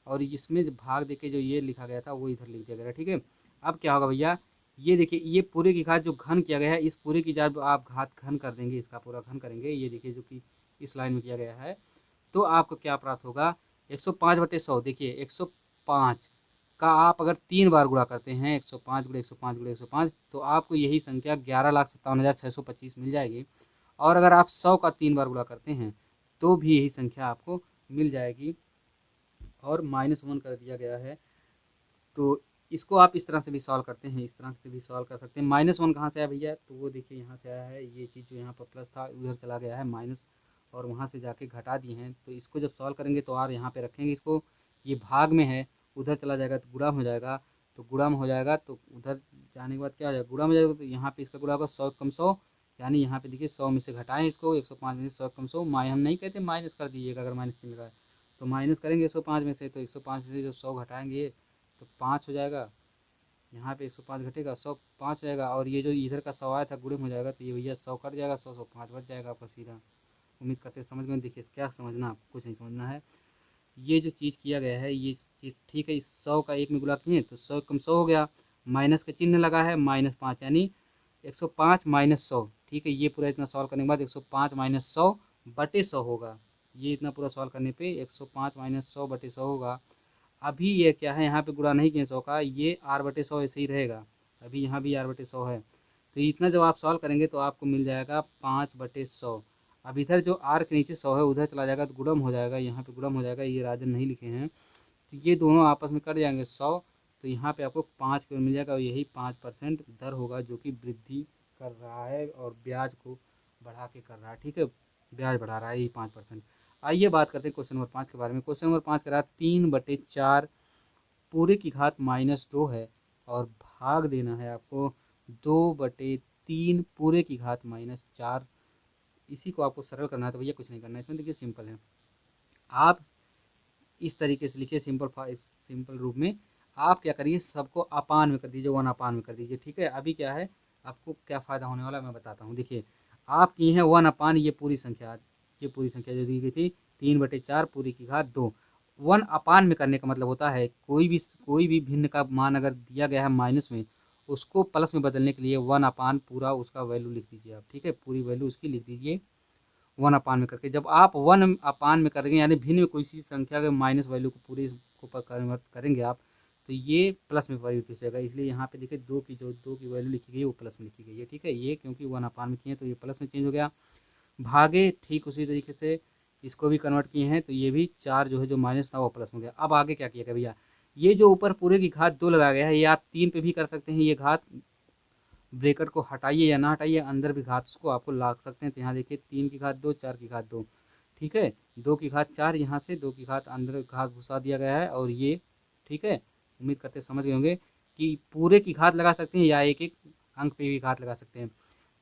और इसमें भाग देके जो ये लिखा गया था वो इधर लिख दिया गया है। ठीक है, अब क्या होगा भैया, ये देखिए ये पूरे की घात जो घन किया गया है, इस पूरे की जब आप घात घन कर देंगे, इसका पूरा घन करेंगे, ये देखिए जो कि इस लाइन में किया गया है, तो आपको क्या प्राप्त होगा, 105/100। देखिए 105 का आप अगर 3 बार गुणा करते हैं, 105 × 105 × 105, तो आपको यही संख्या 11,57,625 मिल जाएगी। और अगर आप 100 का 3 बार गुणा करते हैं तो भी यही संख्या आपको मिल जाएगी, और -1 कर दिया गया है। तो इसको आप इस तरह से भी सॉल्व करते हैं, इस तरह से भी सॉल्व कर सकते हैं। -1 कहाँ से आया भैया, तो वो देखिए यहाँ से आया है, ये चीज़ जो यहाँ पर प्लस था उधर चला गया है माइनस, और वहाँ से जाके घटा दिए हैं। तो इसको जब सॉल्व करेंगे तो आर यहाँ पे रखेंगे इसको, ये भाग में है, उधर चला जाएगा तो गुणा में हो जाएगा, तो गुणा में हो जाएगा, तो उधर जाने के बाद क्या हो जाएगा, गुणा में जाएगा, तो यहाँ पे इसका गुणा होगा 100 कम 100, यानी यहाँ पे देखिए 100 में से घटाएं इसको, 105 में से 100 कम 100, हम नहीं कहते माइनस कर दीजिएगा, अगर माइनस चिन्ह लगा है तो माइनस करेंगे 105 में से, तो 105 में से जब 100 घटाएंगे तो 5 हो जाएगा, यहाँ पे 105 घटेगा 105 हो जाएगा, और ये जो इधर का 100 आया था गुणे में हो जाएगा, तो ये भैया 100 कट जाएगा, 105 बच जाएगा आपका सीधा। उम्मीद करते हैं समझ गए। देखिए क्या समझना, आपको कुछ नहीं समझना है, ये जो चीज़ किया गया है ये चीज़ ठीक है, इस 100 का 1 में गुणा किए तो 100 कम 100 हो गया, माइनस का चिन्ह लगा है -5, यानी 105 - 100। ठीक है, ये पूरा इतना सॉल्व करने के बाद 105 - 100/100 होगा, ये इतना पूरा सॉल्व करने पे 105 - 100/100 होगा। अभी ये क्या है, यहाँ पे गुणा नहीं किए 100 का, ये r/100 ऐसे ही रहेगा, अभी यहाँ भी r/100 है, तो इतना जब आप सॉल्व करेंगे तो आपको मिल जाएगा 5/100। अब इधर जो r के नीचे 100 है उधर चला जाएगा तो गुणम हो जाएगा, यहाँ पे गुणम हो जाएगा, ये राजन नहीं लिखे हैं, तो ये दोनों आपस में कट जाएंगे 100, तो यहाँ पे आपको 5 मिल जाएगा, और यही 5% दर होगा जो कि वृद्धि कर रहा है और ब्याज को बढ़ा के कर रहा है। ठीक है, ब्याज बढ़ा रहा है यही 5%। आइए बात करते हैं क्वेश्चन नंबर 5 के बारे में। क्वेश्चन नंबर 5 कह रहा है 3/4 पूरे की घात -2 है, और भाग देना है आपको 2/3 पूरे की घात -4। इसी को आपको सरल करना है, तो भैया कुछ नहीं करना है इसमें, देखिए सिंपल है, आप इस तरीके से लिखिए सिंपल रूप में। आप क्या करिए, सबको अपान में कर दीजिए, 1 अपान में कर दीजिए। ठीक है, अभी क्या है आपको क्या फ़ायदा होने वाला है मैं बताता हूँ। देखिए आप किए हैं 1 अपान ये पूरी संख्या जो दी गई थी 3/4 पूरी की घात 2। 1 अपान में करने का मतलब होता है कोई भी भिन्न का मान अगर दिया गया है माइनस में, उसको प्लस में बदलने के लिए 1 अपान पूरा उसका वैल्यू लिख दीजिए आप। ठीक है, पूरी वैल्यू उसकी लिख दीजिए 1 अपान में करके। जब आप 1 अपान में करेंगे, यानी भिन्न में कोई सी संख्या के माइनस वैल्यू को पूरी को कन्वर्ट करेंगे आप, तो ये प्लस में परिवर्तित हो जाएगा। इसलिए यहाँ पे देखिए 2 की वैल्यू लिखी गई है वो प्लस में लिखी गई है। ठीक है, ये क्योंकि 1 अपान में किए हैं तो ये प्लस में चेंज हो गया। भागे ठीक उसी तरीके से इसको भी कन्वर्ट किए हैं, तो ये भी 4 जो है जो माइनस था वो प्लस हो गया। अब आगे क्या किया गया भैया, ये जो ऊपर पूरे की घात 2 लगाया गया है, ये आप 3 पे भी कर सकते हैं। ये घात ब्रैकेट को हटाइए या ना हटाइए, अंदर भी घात उसको आपको ला सकते हैं। तो यहाँ देखिए 3 की घात 2, 4 की घात 2, ठीक है, 2 की घात 4, यहाँ से 2 की घात अंदर घात घुसा दिया गया है। और ये ठीक है, उम्मीद करते समझ गए होंगे कि पूरे की घात लगा सकते हैं या एक एक अंक पे भी घात लगा सकते हैं।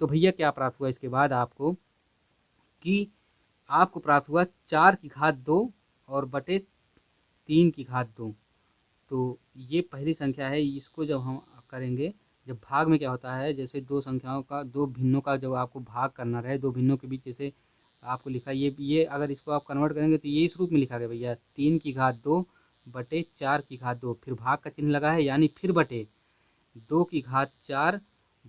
तो भैया क्या प्राप्त हुआ इसके बाद आपको, कि आपको प्राप्त हुआ 4 की घात 2 और बटे 3 की घात 2। तो ये पहली संख्या है। इसको जब हम करेंगे, जब भाग में क्या होता है, जैसे दो संख्याओं का, दो भिन्नों का जब आपको भाग करना रहे, दो भिन्नों के बीच, जैसे आपको लिखा ये अगर इसको आप कन्वर्ट करेंगे तो ये इस रूप में लिखा गया भैया, 3 की घात 2 बटे 4 की घात 2, फिर भाग का चिन्ह लगा है, यानी फिर बटे 2 की घात 4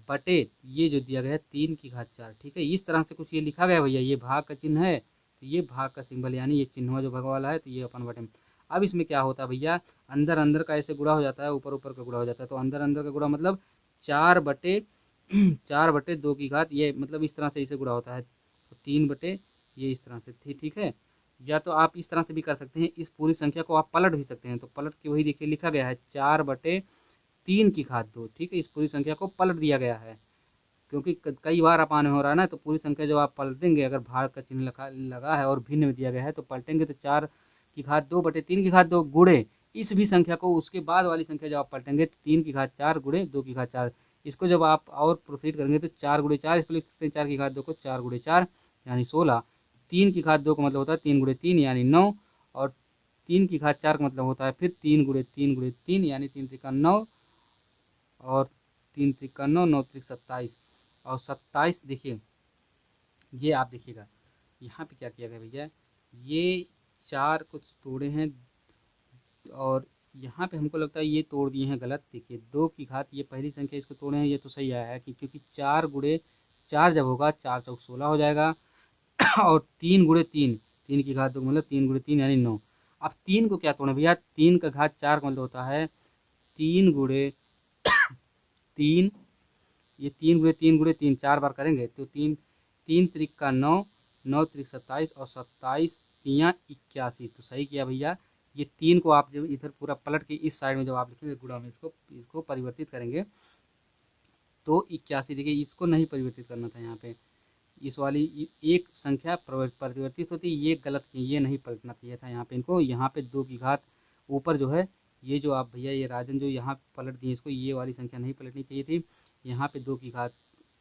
बटे ये जो दिया गया है 3 की घात 4, ठीक है। इस तरह से कुछ ये लिखा गया भैया, ये भाग का चिन्ह है, तो ये भाग का सिंबल यानी ये चिन्ह जो भगवा वाला है, तो ये अपन बटे। अब इसमें क्या होता है भैया, अंदर अंदर का ऐसे गुणा हो जाता है, ऊपर ऊपर का गुणा हो जाता है। तो अंदर अंदर का गुणा मतलब 4 बटे 4 बटे 2 की घात, ये मतलब इस तरह से इसे गुणा होता है। तो 3 बटे ये इस तरह से, ठीक है। या तो आप इस तरह से भी कर सकते हैं, इस पूरी संख्या को आप पलट भी सकते हैं। तो पलट के वही देखिए लिखा गया है 4 बटे 3 की घात 2, ठीक है। इस पूरी संख्या को पलट दिया गया है, क्योंकि कई बार अपान हो रहा है ना, तो पूरी संख्या जब आप पलटेंगे, अगर भाग का चिन्ह लगा है और भिन्न में दिया गया है, तो पलटेंगे तो 4 की घात 2 बटे 3 की घात 2 गुणे इस भी संख्या को, उसके बाद वाली संख्या जब आप पलटेंगे तो 3 की घात 4 गुणे 2 की घात 4। इसको जब आप और प्रोसीड करेंगे तो 4 गुणे 4, इसको लिख सकते हैं 4 की घात 2 को 4 गुणे 4 यानी 16। 3 की घात 2 का मतलब होता है 3 गुणे 3 यानी 9, और 3 की घात 4 का मतलब होता है फिर 3 गुणे 3 गुणे 3 यानी 3 त्रिका 9, और 3 त्रिका 9, 9 त्रिक 27, और 27 देखिए, ये आप देखिएगा यहाँ पे क्या किया गया भैया, ये 4 कुछ तोड़े हैं, और यहाँ पे हमको लगता है ये तोड़ दिए हैं गलत। देखिए 2 की घात, ये पहली संख्या, इसको तोड़े हैं, ये तो सही आया है कि क्योंकि 4 गुणे 4 जब होगा 4 चौक 16 हो जाएगा। और 3 गुणे 3, 3 की घात 2 मतलब 3 गुणे 3 यानी 9। अब 3 को क्या तोड़े भैया, 3 का घात 4 का मतलब होता है 3 गुणे 3, ये 3 गुणे 3 गुणे 3 4 बार करेंगे तो 3, 3 त्रिक का 9, 9 त्रिक 27, और 27 तियाँ 81। तो सही किया भैया। ये 3 को आप जब इधर पूरा पलट के इस साइड में जब आप लिखेंगे गुणा में, इसको परिवर्तित करेंगे तो 81। देखिए इसको नहीं परिवर्तित करना था, यहाँ पे इस वाली एक संख्या परिवर्तित होती, ये गलत की, ये नहीं पलटना चाहिए था यहाँ पे इनको। यहाँ पे 2 की घात ऊपर जो है, ये जो आप भैया ये राजन जो यहाँ पलट दिए इसको, ये वाली संख्या नहीं पलटनी चाहिए थी। यहाँ पे 2 की घात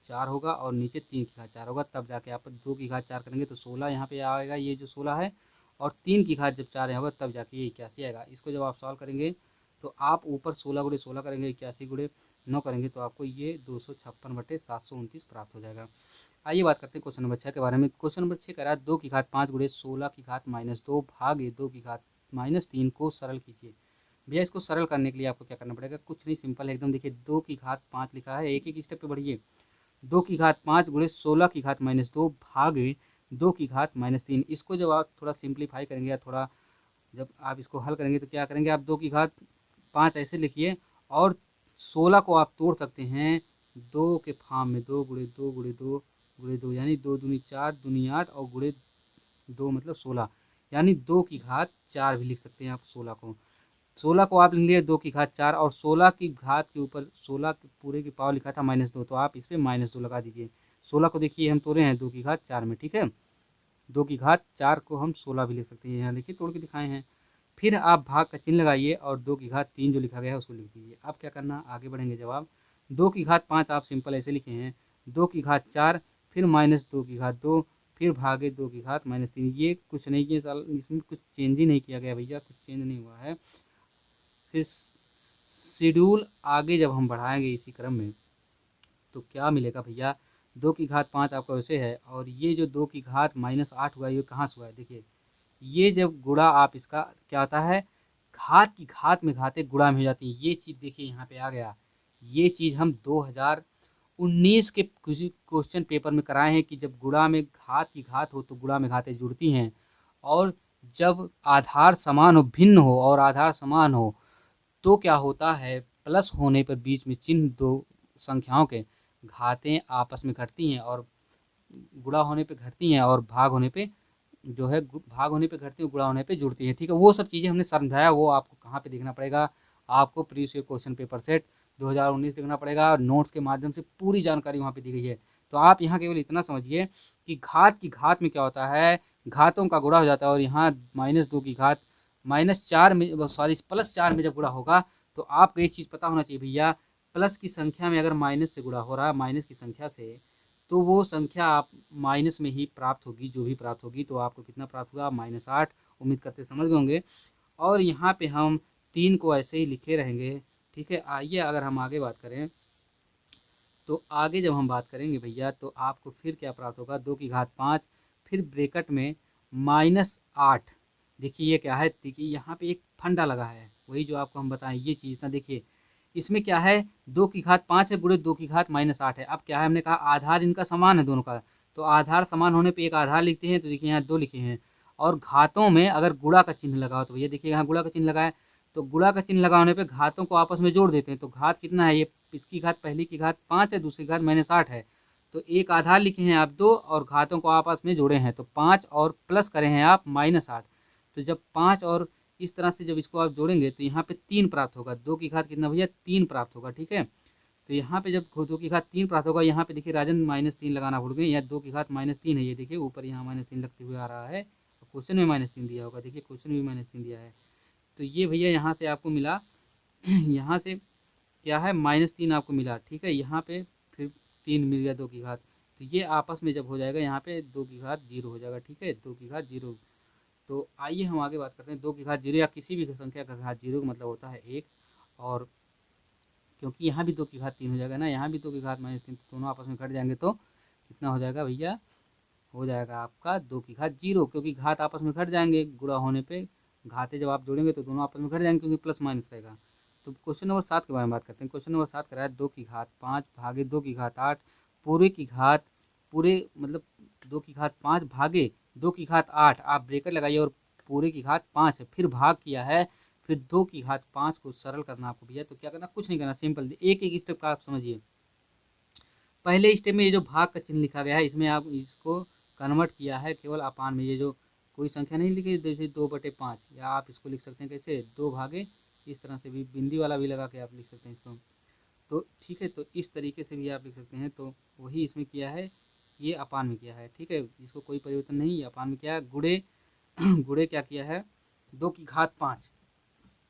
4 होगा और नीचे 3 की घात 4 होगा, तब जाके आप 2 की घात 4 करेंगे तो 16 यहाँ पे आएगा, ये जो 16 है, और 3 की घात जब 4 होगा तब जाके ये 81 आएगा। इसको जब आप सॉल्व करेंगे तो आप ऊपर 16 गुणे 16 करेंगे, 81 गुणे 9 करेंगे, तो आपको ये 256 बटे 729 प्राप्त हो जाएगा। आइए बात करते हैं क्वेश्चन नंबर 6 के बारे में। क्वेश्चन नंबर 6 कह रहा है 2 की घात 5 गुणे 16 की घात -2 भागे 2 की घात -3 को सरल कीजिए। भैया इसको सरल करने के लिए आपको क्या करना पड़ेगा, कुछ नहीं, सिंपल है एकदम। देखिए 2 की घात 5 लिखा है, एक एक स्टेप पे बढ़िए। 2 की घात 5 गुणे 16 की घात -2 भागे 2 की घात -3। इसको जब आप थोड़ा सिंप्लीफाई करेंगे या थोड़ा जब आप इसको हल करेंगे तो क्या करेंगे आप, 2 की घात 5 ऐसे लिखिए, और 16 को आप तोड़ सकते हैं 2 के फॉर्म में, 2 गुणे 2 गुणे 2 गुणे 2 यानी 2 दूनी 4 दूनी 8 और गुणे 2 मतलब 16, यानी 2 की घात 4 भी लिख सकते हैं आप 16 को। 16 को आप लिख लिए 2 की घात 4, और 16 की घात के ऊपर 16 के पूरे की पावर लिखा था -2, तो आप इस पर -2 लगा दीजिए। 16 को देखिए हम तोड़े हैं 2 की घात 4 में, ठीक है। 2 की घात 4 को हम 16 भी लिख सकते हैं, यहाँ देखिए तोड़ के दिखाए हैं। फिर आप भाग का चिन्ह लगाइए और 2 की घात 3 जो लिखा गया है उसको लिख दीजिए। अब क्या करना, आगे बढ़ेंगे। जवाब 2 की घात 5 आप सिंपल ऐसे लिखे हैं, 2 की घात 4 फिर -2 की घात 2 फिर भागे 2 की घात -3। ये कुछ नहीं किया, इसमें कुछ चेंज ही नहीं किया गया भैया, कुछ चेंज नहीं हुआ है। फिर शेड्यूल आगे जब हम बढ़ाएंगे इसी क्रम में तो क्या मिलेगा भैया, 2 की घात 5 आपका वैसे है, और ये जो 2 की घात -8 हुआ है ये कहाँ से हुआ है, देखिए ये जब गुणा आप इसका क्या होता है, घात की घात में घातें गुणा में हो जाती हैं। ये चीज़ देखिए यहाँ पे आ गया, ये चीज़ हम 2019 के किसी क्वेश्चन पेपर में कराए हैं कि जब गुणा में घात की घात हो तो गुणा में घातें जुड़ती हैं, और जब आधार समान हो, भिन्न हो और आधार समान हो तो क्या होता है, प्लस होने पर बीच में चिन्ह दो संख्याओं के, घातें आपस में घटती हैं, और गुणा होने पे घटती हैं और भाग होने पे जो है भाग होने पे घटती है, गुणा होने पे जुड़ती है। ठीक है, वो सब चीज़ें हमने समझाया, वो आपको कहाँ पे देखना पड़ेगा, आपको previous year question paper set 2019 देखना पड़ेगा, और नोट्स के माध्यम से पूरी जानकारी वहाँ पे दी गई है। तो आप यहाँ केवल इतना समझिए कि घात की घात में क्या होता है, घातों का गुणा हो जाता है, और यहाँ -2 की घात -4 में, सॉरी +4 में जब गुणा होगा तो आपको एक चीज़ पता होना चाहिए भैया, प्लस की संख्या में अगर माइनस से गुणा हो रहा है, माइनस की संख्या से, तो वो संख्या आप माइनस में ही प्राप्त होगी, जो भी प्राप्त होगी। तो आपको कितना प्राप्त होगा, -8। उम्मीद करते समझ गए होंगे। और यहाँ पे हम 3 को ऐसे ही लिखे रहेंगे। ठीक है, आइए अगर हम आगे बात करें, तो आगे जब हम बात करेंगे भैया, तो आपको फिर क्या प्राप्त होगा, 2 की घात 5, फिर ब्रैकेट में -8। देखिए ये क्या है, देखिए यहाँ पे एक फंडा लगा है, वही जो आपको हम बताएं ये चीज़ ना। देखिए इसमें क्या है, 2 की घात 5 है गुणे 2 की घात -8 है। अब क्या है, हमने कहा आधार इनका समान है दोनों का, तो आधार समान होने पे एक आधार लिखते हैं। तो देखिए यहाँ 2 लिखे हैं, और घातों में अगर गुणा का चिन्ह लगाओ, तो भैया देखिए यहाँ गुणा का चिन्ह लगा है, तो गुणा का चिन्ह लगाने पे घातों को आपस में जोड़ देते हैं। तो घात कितना है, ये इसकी घात, पहली की घात 5 है, दूसरी घात -8 है। तो एक आधार लिखे हैं आप 2, और घातों को आपस में जोड़े हैं, तो 5 और प्लस करे हैं आप -8। तो जब 5 और इस तरह से जब इसको आप जोड़ेंगे तो यहाँ पे 3 प्राप्त होगा। 2 की घात कितना भैया, 3 प्राप्त होगा। ठीक है, तो यहाँ पे जब 2 की घात 3 प्राप्त होगा, यहाँ पे देखिए राजन -3 लगाना भूल गए, यहाँ 2 की घात -3 है, ये देखिए ऊपर यहाँ -3 लगते हुए आ रहा है। क्वेश्चन में -3 दिया होगा, देखिए क्वेश्चन में -3 दिया है। तो ये भैया यहाँ से आपको मिला यहाँ से क्या है, -3 आपको मिला। ठीक है, यहाँ पे फिर 3 मिल गया 2 की घात, तो ये आपस में जब हो जाएगा, यहाँ पे 2 की घात 0 हो जाएगा। ठीक है, 2 की घात 0। तो आइए हम आगे बात करते हैं। 2 की घात 0 या किसी भी संख्या का घात 0 का मतलब होता है 1, और क्योंकि यहाँ भी 2 की घात 3 हो जाएगा ना, यहाँ भी 2 की घात -3, दोनों आपस में घट जाएंगे तो कितना हो जाएगा भैया, हो जाएगा आपका 2 की घात 0, क्योंकि घात आपस में घट जाएंगे गुणा होने पे। घाते जब आप जोड़ेंगे तो दोनों आपस में घट जाएंगे, क्योंकि प्लस माइनस रहेगा। तो क्वेश्चन नंबर 7 के बारे में बात करते हैं। क्वेश्चन नंबर 7 करा है 2 की घात 5 भागे 2 की घात 8 पूरे की घात, पूरे मतलब 2 की घात 5 भागे 2 की घात 8, आप ब्रेकेट लगाइए, और पूरे की घात 5 है, फिर भाग किया है, फिर 2 की घात 5 को सरल करना आपको भैया। तो क्या करना, कुछ नहीं करना, सिंपल एक एक स्टेप का आप समझिए। पहले स्टेप में ये जो भाग का चिन्ह लिखा गया है, इसमें आप इसको कन्वर्ट किया है केवल अपान में। ये जो कोई संख्या नहीं लिखी, जैसे 2/5, या आप इसको लिख सकते हैं कैसे, 2 भागे, इस तरह से भी बिंदी वाला भी लगा के आप लिख सकते हैं इसको। तो ठीक है, तो इस तरीके से भी आप लिख सकते हैं। तो वही इसमें किया है, ये अपान में किया है। ठीक है, इसको कोई परिवर्तन नहीं, ये अपान में किया है। गुणे गुणे क्या किया है, 2 की घात 5।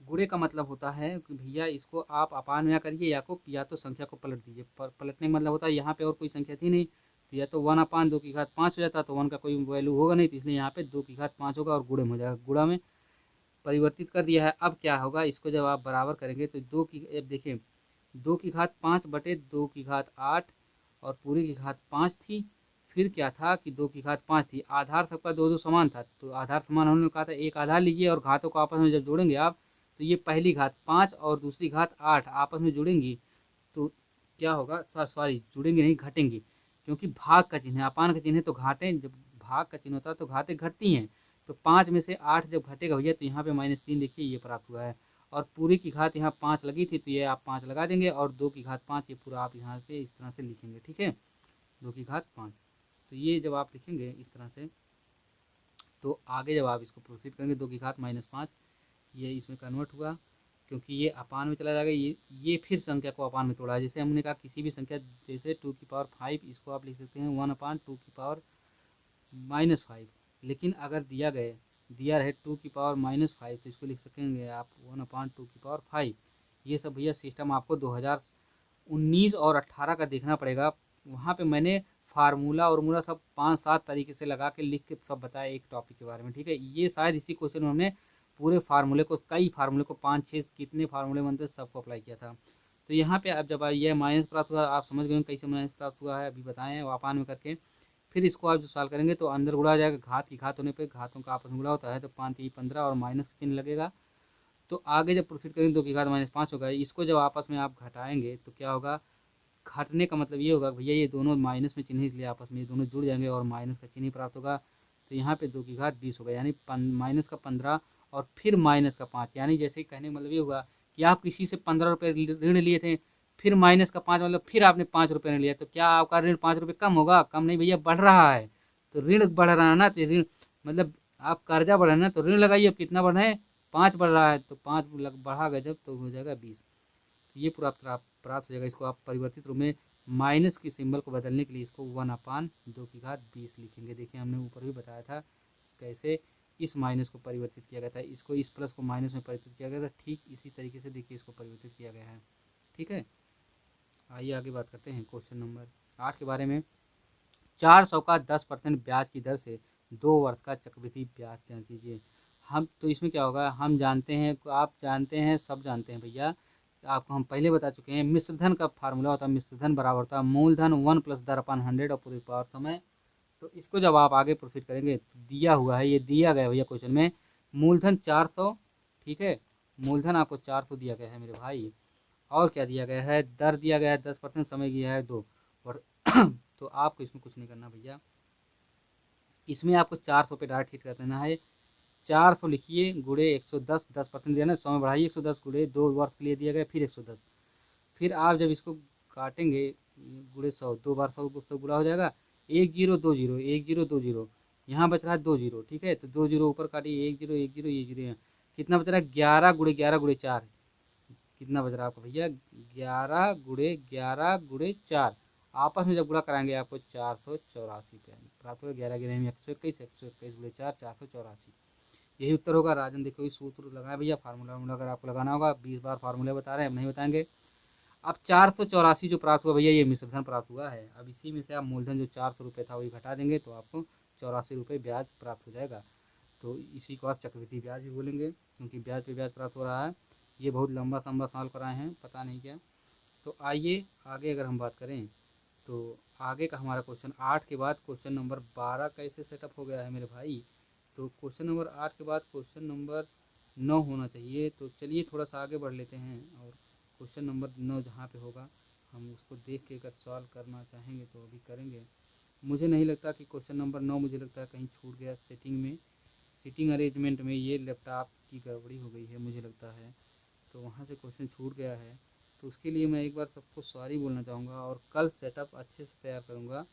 गुणे का मतलब होता है कि भैया इसको आप अपान में करिए, या तो संख्या को पलट दीजिए। पलटने का मतलब होता है, यहाँ पे और कोई संख्या थी नहीं, तो या तो 1/2 की घात 5 हो जाता, तो 1 का कोई वैल्यू होगा नहीं, तो इसलिए यहाँ पे 2 की घात 5 होगा, और गुणे में हो जाएगा। गुणा में परिवर्तित कर दिया है। अब क्या होगा, इसको जब आप बराबर करेंगे तो 2 की, अब देखिए 2 की घात 5 बटे 2 की घात 8, और पूरी की घात 5 थी। फिर क्या था कि 2 की घात 5 थी, आधार सबका 2 2 समान था, तो आधार समान होने को कहा था एक आधार लीजिए, और घातों को आपस में जब जोड़ेंगे आप, तो ये पहली घात 5 और दूसरी घात 8 आपस में जुड़ेंगी, तो क्या होगा, सॉरी जुड़ेंगे नहीं, घटेंगी, क्योंकि भाग का चिन्ह है, अपान का चिन्ह है, तो घाटें जब भाग का चिन्ह होता है तो घातें घटती हैं। तो 5 में से 8 जब घटेगा भैया, तो यहाँ पे -3 देखिए ये प्राप्त हुआ है, और पूरी की घात यहाँ 5 लगी थी, तो ये आप 5 लगा देंगे, और 2 की घात 5 ये पूरा आप यहाँ से इस तरह से लिखेंगे। ठीक है, 2 की घात 5, तो ये जब आप लिखेंगे इस तरह से, तो आगे जब आप इसको प्रोसीड करेंगे, 2 की घात -5 ये इसमें कन्वर्ट हुआ, क्योंकि ये अपान में चला जाएगा। ये फिर संख्या को अपान में तोड़ा है। जैसे हमने कहा किसी भी संख्या, जैसे 2 की पावर 5, इसको आप लिख सकते हैं 1/2 की पावर -5, लेकिन अगर दिया रहे 2 की पावर -5, तो इसको लिख सकेंगे आप 1/2 की पावर 5। ये सब भैया सिस्टम आपको 2019 और 18 का देखना पड़ेगा। वहाँ पे मैंने फार्मूला और सब 5-7 तरीके से लगा के लिख के सब बताया एक टॉपिक के बारे में। ठीक है, ये शायद इसी क्वेश्चन में हमने पूरे फार्मूले को, कई फार्मूले को, 5-6 कितने फार्मूले बनते सबको अप्लाई किया था। तो यहाँ पे अब जब ये माइनस प्राप्त हुआ, आप समझ गए कैसे माइनस प्राप्त हुआ है, अभी बताएं अपान में करके। फिर इसको आप जो सॉल्व करेंगे तो अंदर गुणा आ जाएगा, घात की घात होने पे घातों का आपस में गुणा होता है, तो 5 15 और माइनस का चिन्ह लगेगा। तो आगे जब प्रोसीड करेंगे 2 की घात -5 होगा, इसको जब आपस में आप घटाएंगे तो क्या होगा, घटने का मतलब ये होगा भैया ये दोनों माइनस में चिन्ह, इसलिए आपस में ये दोनों जुड़ जाएंगे और माइनस का चिन्ह प्राप्त होगा। तो यहाँ पे 2 की घात 20 होगा, यानी माइनस का 15 और फिर माइनस का 5, यानी जैसे कहने का मतलब ये होगा कि आप किसी से 15 रुपये ऋण लिए थे, फिर माइनस का 5 मतलब फिर आपने 5 रुपये ऋण लिया, तो क्या आपका ऋण 5 रुपये कम होगा, कम नहीं भैया, बढ़ रहा है। तो ऋण बढ़ रहा है ना, तो ऋण मतलब आप कर्जा बढ़ा ना तो ऋण लगाइए, कितना बढ़ा है 5 बढ़ रहा है तो 5 बढ़ा गए जब तो हो जाएगा 20। ये प्राप्त हो जाएगा। इसको आप परिवर्तित रूप में माइनस की सिंबल को बदलने के लिए इसको 1/2 लिखेंगे। देखिए हमने ऊपर भी बताया था कैसे इस माइनस को परिवर्तित किया गया था, इसको इस प्लस को माइनस में परिवर्तित किया गया था। ठीक इसी तरीके से देखिए इसको परिवर्तित किया गया है। ठीक है, आइए आगे बात करते हैं क्वेश्चन नंबर 8 के बारे में। 400 का 10% ब्याज की दर से 2 वर्ष का चक्रवृद्धि ब्याज ज्ञात कीजिए। हम तो इसमें क्या होगा, हम जानते हैं, आप जानते हैं, सब जानते हैं भैया, आपको हम पहले बता चुके हैं। मिश्र धन का फार्मूला होता है, मिश्र धन बराबर होता है मूलधन 1 + 10/100 और पूरी पावर समय। तो इसको जब आप आगे प्रोसीड करेंगे तो दिया हुआ है, ये दिया गया भैया क्वेश्चन में, मूलधन 400, ठीक है, मूलधन आपको 400 दिया गया है मेरे भाई। और क्या दिया गया है, दर दिया गया है 10%, समय दिया है 2 और तो आपको इसमें कुछ नहीं करना भैया, इसमें आपको 400 पे डायरेक्ट हिट कर देना है। 400 लिखिए गुणे 110, 10% दिया ना, समय बढ़ाइए 110 गुणे 2 वर्ष के लिए दिया गया, फिर 110। फिर आप जब इसको काटेंगे गुणे 100, 2 बार 100 गुणा हो जाएगा, 1 0 2 0 1 0 2 0, यहाँ बच रहा है 2 0, ठीक है, तो 2 0 ऊपर काटिए, 1 0 1 0 1 0 यहाँ कितना बच रहा है 11 गुणे 11 गुणे 4, कितना बच रहा है आपको भैया 11 गुणे 11 गुणे 4, आपस में जब गुणा कराएंगे आपको 484 पे प्राप्त होगा। 11 11 में 121, 121 गुणे 4 484, यही उत्तर होगा। राजन देखो इस सूत्र लगाए भैया, फार्मूला अगर आपको लगाना होगा, 20 बार फार्मूला बता रहे हैं, हम नहीं बताएंगे। अब 484 जो प्राप्त हुआ भैया ये मिश्रधन प्राप्त हुआ है। अब इसी में से आप मूलधन जो 400 रुपये था वही घटा देंगे तो आपको 84 रुपये ब्याज प्राप्त हो जाएगा। तो इसी को आप चक्रवृद्धि ब्याज भी बोलेंगे क्योंकि ब्याज पे ब्याज प्राप्त हो रहा है। ये बहुत लंबा संबा सवाल कराए हैं, पता नहीं क्या। तो आइए आगे अगर हम बात करें तो आगे का हमारा क्वेश्चन 8 के बाद क्वेश्चन नंबर 12 कैसे सेटअप हो गया है मेरे भाई। तो क्वेश्चन नंबर 8 के बाद क्वेश्चन नंबर 9 होना चाहिए। तो चलिए थोड़ा सा आगे बढ़ लेते हैं और क्वेश्चन नंबर 9 जहाँ पे होगा हम उसको देख के अगर सॉल्व करना चाहेंगे तो अभी करेंगे। मुझे नहीं लगता कि क्वेश्चन नंबर 9 मुझे लगता है कहीं छूट गया सेटिंग में, सीटिंग अरेंजमेंट में ये लैपटॉप की गड़बड़ी हो गई है मुझे लगता है, तो वहाँ से क्वेश्चन छूट गया है। तो उसके लिए मैं एक बार सबको सॉरी बोलना चाहूँगा और कल सेटअप अच्छे से तैयार करूँगा।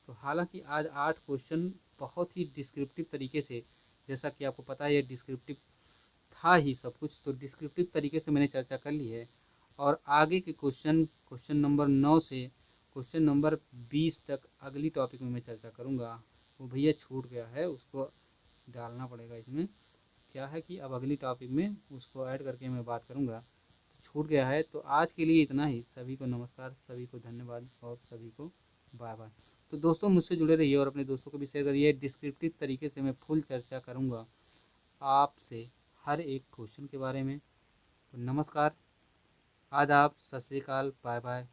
तो हालांकि आज 8 क्वेश्चन बहुत ही डिस्क्रिप्टिव तरीके से, जैसा कि आपको पता है ये डिस्क्रिप्टिव था ही सब कुछ, तो डिस्क्रिप्टिव तरीके से मैंने चर्चा कर ली है। और आगे के क्वेश्चन नंबर 9 से क्वेश्चन नंबर 20 तक अगली टॉपिक में मैं चर्चा करूँगा। वो भैया छूट गया है, उसको डालना पड़ेगा इसमें। क्या है कि अब अगली टॉपिक में उसको ऐड करके मैं बात करूँगा, तो छूट गया है। तो आज के लिए इतना ही। सभी को नमस्कार, सभी को धन्यवाद और सभी को बाय बाय। तो दोस्तों मुझसे जुड़े रहिए और अपने दोस्तों को भी शेयर करिए। डिस्क्रिप्टिव तरीके से मैं फुल चर्चा करूँगा आपसे हर एक क्वेश्चन के बारे में। तो नमस्कार, आदाब, सत श्री अकाल, बाय बाय।